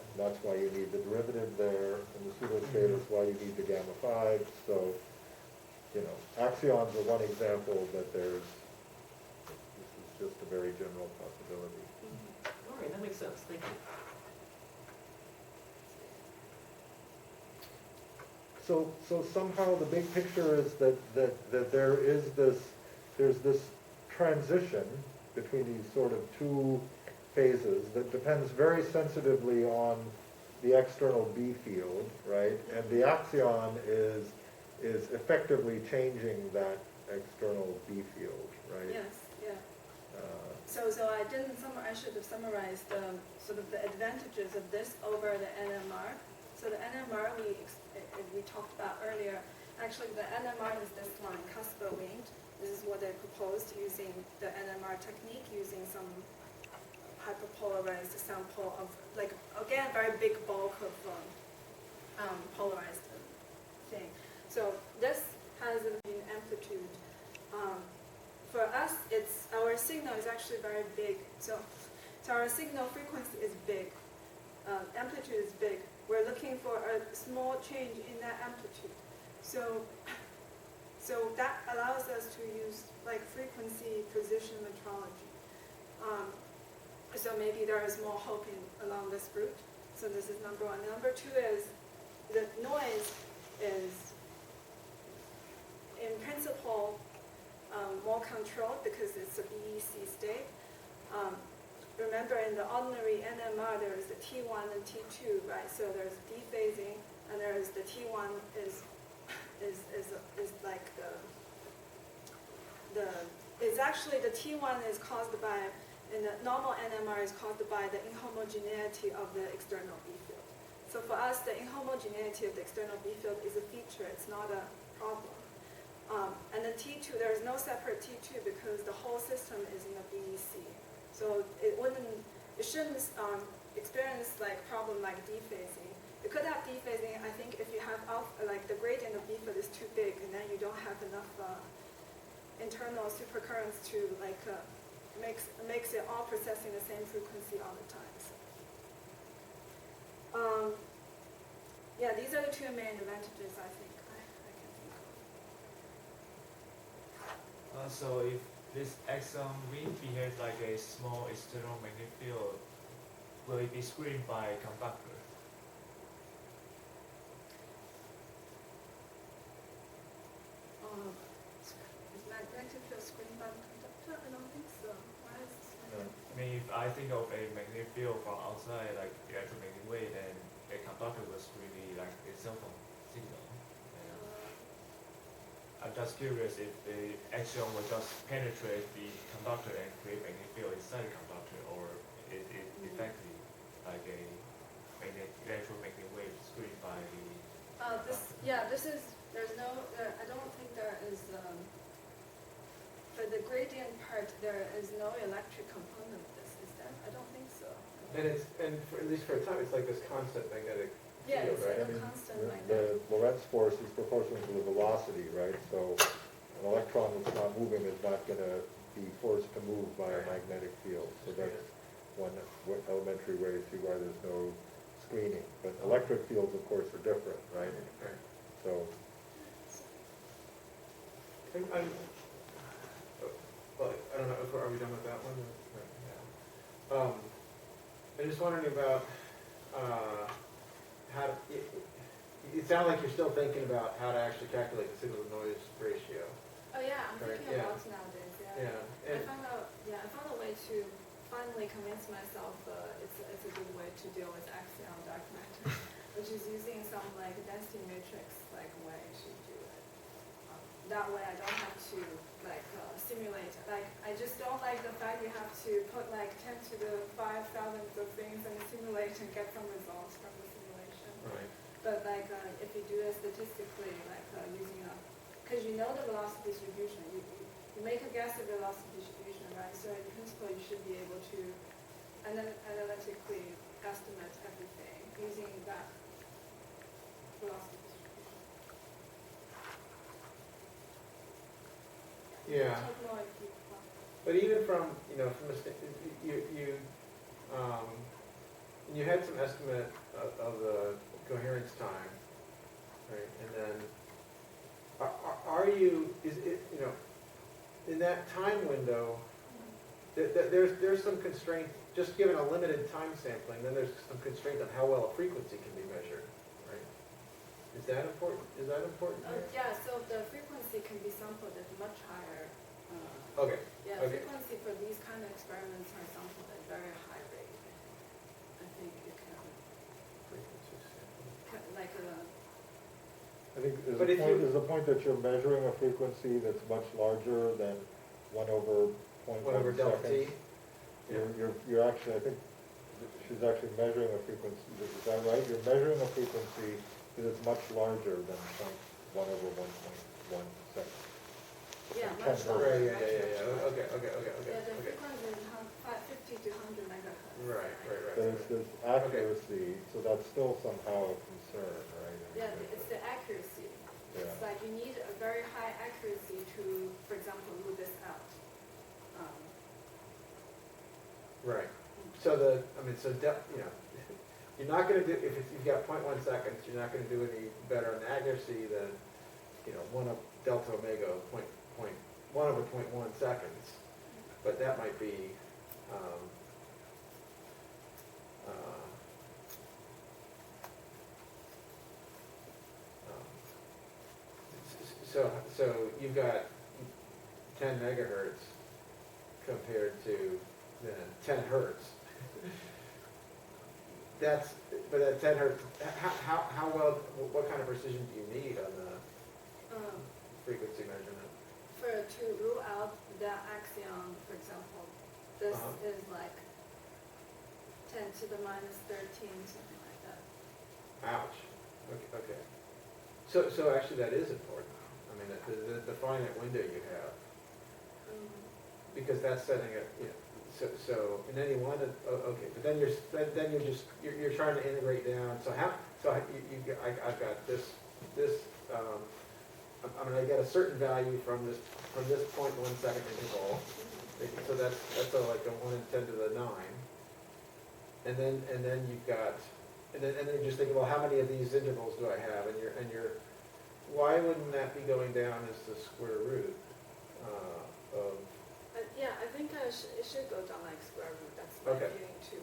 C: And that's why you need the derivative there, and the pseudo-scalar is why you need the gamma 5. So, axions are one example, but this is just a very general possibility.
H: All right, that makes sense. Thank you.
C: So somehow the big picture is that there's this transition between these sort of two phases that depends very sensitively on the external B field, right? And the axion is effectively changing that external B field, right?
A: Yes. Yeah. So I didn't I should have summarized sort of the advantages of this over the NMR. So the NMR we talked about earlier. Actually, the NMR is this one, CASPEr-Wind. This is what they proposed using the NMR technique, using some hyperpolarized sample of, again, very big bulk of polarized thing. So this has an amplitude. For us, our signal is actually very big. So our signal frequency is big. Amplitude is big. We're looking for a small change in that amplitude. So that allows us to use frequency precision metrology. So maybe there is more hope along this route. So this is number one. Number two is the noise is in principle more controlled because it's a BEC state. Remember, in the ordinary NMR, there is the T1 and T2, right? So there's dephasing, and there is the T1 is like it's actually the T1 is caused by, in the normal NMR is caused by the inhomogeneity of the external B field. So for us, the inhomogeneity of the external B field is a feature. It's not a problem. And then T2, there is no separate T2 because the whole system is in a BEC. So it shouldn't experience problem like dephasing. It could have dephasing, I think, if you have the gradient of B field is too big, and then you don't have enough internal supercurrents to makes it all processing the same frequency all the time. So, yeah, these are the two main advantages I think I can think of.
G: So if this axion-Wind behaves like a small external magnetic field, will it be screened by a conductor?
A: Is magnetic field screened by the conductor? I don't think so. Why is this?
G: I mean, if I think of a magnetic field from outside, like the electromagnetic wave, then a conductor will screen a cell phone signal. I'm just curious if the axion will just penetrate the conductor and create magnetic field inside the conductor, or it effectively like a electromagnetic wave screened by the
A: gradient part, there is no electric component of this, is there? I don't think so.
F: And for, at least for a time, it's like this constant magnetic
A: Yeah,
F: field,
A: it's
F: right?
A: like
C: I
A: a
C: mean,
A: constant
C: the
A: magnetic.
C: Lorentz force is proportional to the velocity, right? So an electron that's not moving is not going to be forced to move by a magnetic field. So that's one elementary way to see why there's no screening. But electric fields, of course, are different, right?
F: Right.
C: So
F: Well, I don't know, are we done with that one? Right, yeah. I'm just wondering about, how, it sounds like you're still thinking about how to actually calculate the signal-to-noise ratio.
A: Oh yeah, I'm
F: Right,
A: thinking
F: yeah.
A: about it nowadays, yeah.
F: Yeah,
A: I
F: and,
A: found a way to finally convince myself it's a good way to deal with axion-like matter, which is using some like density matrix like way to do it. That way I don't have to like simulate. Like I just don't like the fact you have to put like 10 to the 5,000 of things and simulate and get some results from the simulation.
F: right,
A: But like if you do it statistically, like using a, because you know the velocity distribution, you make a guess of velocity distribution, right? So in principle, you should be able to analytically estimate everything using that velocity distribution.
F: yeah.
A: Talk more if you want.
F: But even from, from you had some estimate of the coherence time, right? And then, are you, is it, in that time window, there's some constraint, just given a limited time sampling, then there's some constraint on how well a frequency can be measured, right? Is that important? Is that important here?
A: Yeah, so the frequency can be sampled at much higher.
F: Okay,
A: Yeah,
F: okay.
A: frequency for these kind of experiments are sampled at very high rate. I think you can, like
C: I think
F: But if you-
C: is the point that you're measuring a frequency that's much larger than 1/0.1
F: whatever delta
C: seconds.
F: T.
C: You're actually, I think, she's actually measuring a frequency, is that right? You're measuring a frequency that is much larger than 1/1.1 seconds.
A: yeah,
C: 10
A: much
C: hertz.
A: lower.
F: Right,
A: much,
F: yeah.
A: much
F: Okay.
A: Yeah, the frequency is 50 to 100 megahertz.
F: Right.
C: There's accuracy, so that's still somehow a concern, right?
A: Yeah, it's the accuracy.
C: Yeah.
A: It's like you need a very high accuracy to, for example, rule this out.
F: Right. So you're not going to do, if you've got 0.1 seconds, you're not going to do any better in accuracy than, 1 of delta omega, 1/0.1 seconds. But that might be, so you've got 10 megahertz compared to 10 hertz. But at 10 hertz, how well, what kind of precision do you need on the frequency measurement?
A: To rule out the axion, for example, this is like 10 to the minus 13, something like that.
F: Ouch. Okay. So actually that is important. I mean, the finite window you have, because that's setting it, so in any one, okay, but then you're trying to integrate down, I've got this, I'm gonna get a certain value from this 0.1 second interval, so that's like a 1 in 10 to the 9, and then you've got, and then you're just thinking, well, how many of these intervals do I have, and you're, why wouldn't that be going down as the square root of?
A: Yeah, I think it should go down like square root. That's my
F: Okay.
A: feeling too.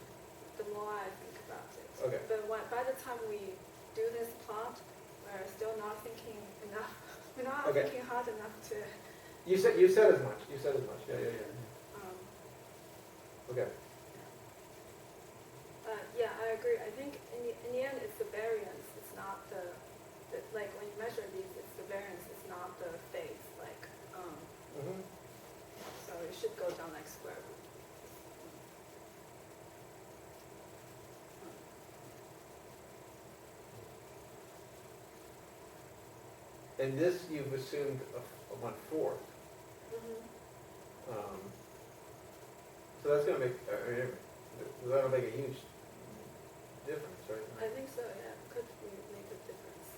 A: The more I think about it.
F: Okay.
A: But by the time we do this plot, we're still not thinking enough. We're not
F: Okay.
A: thinking hard enough to.
F: You said as much. Yeah.
A: Um,
F: Okay.
A: yeah, I agree. I think in the end, it's the variance. It's not the like when you measure these, it's the variance. It's not the phase. Like so it should go down like square root.
F: And this you've assumed a 1/4. So that's gonna make, that'll make a huge difference, right?
A: I think so, yeah, could make a difference.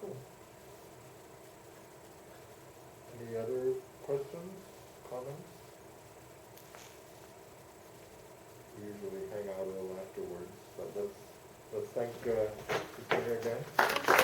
F: Cool.
C: Any other questions, comments? We usually hang out a little afterwards, but let's thank Christina again.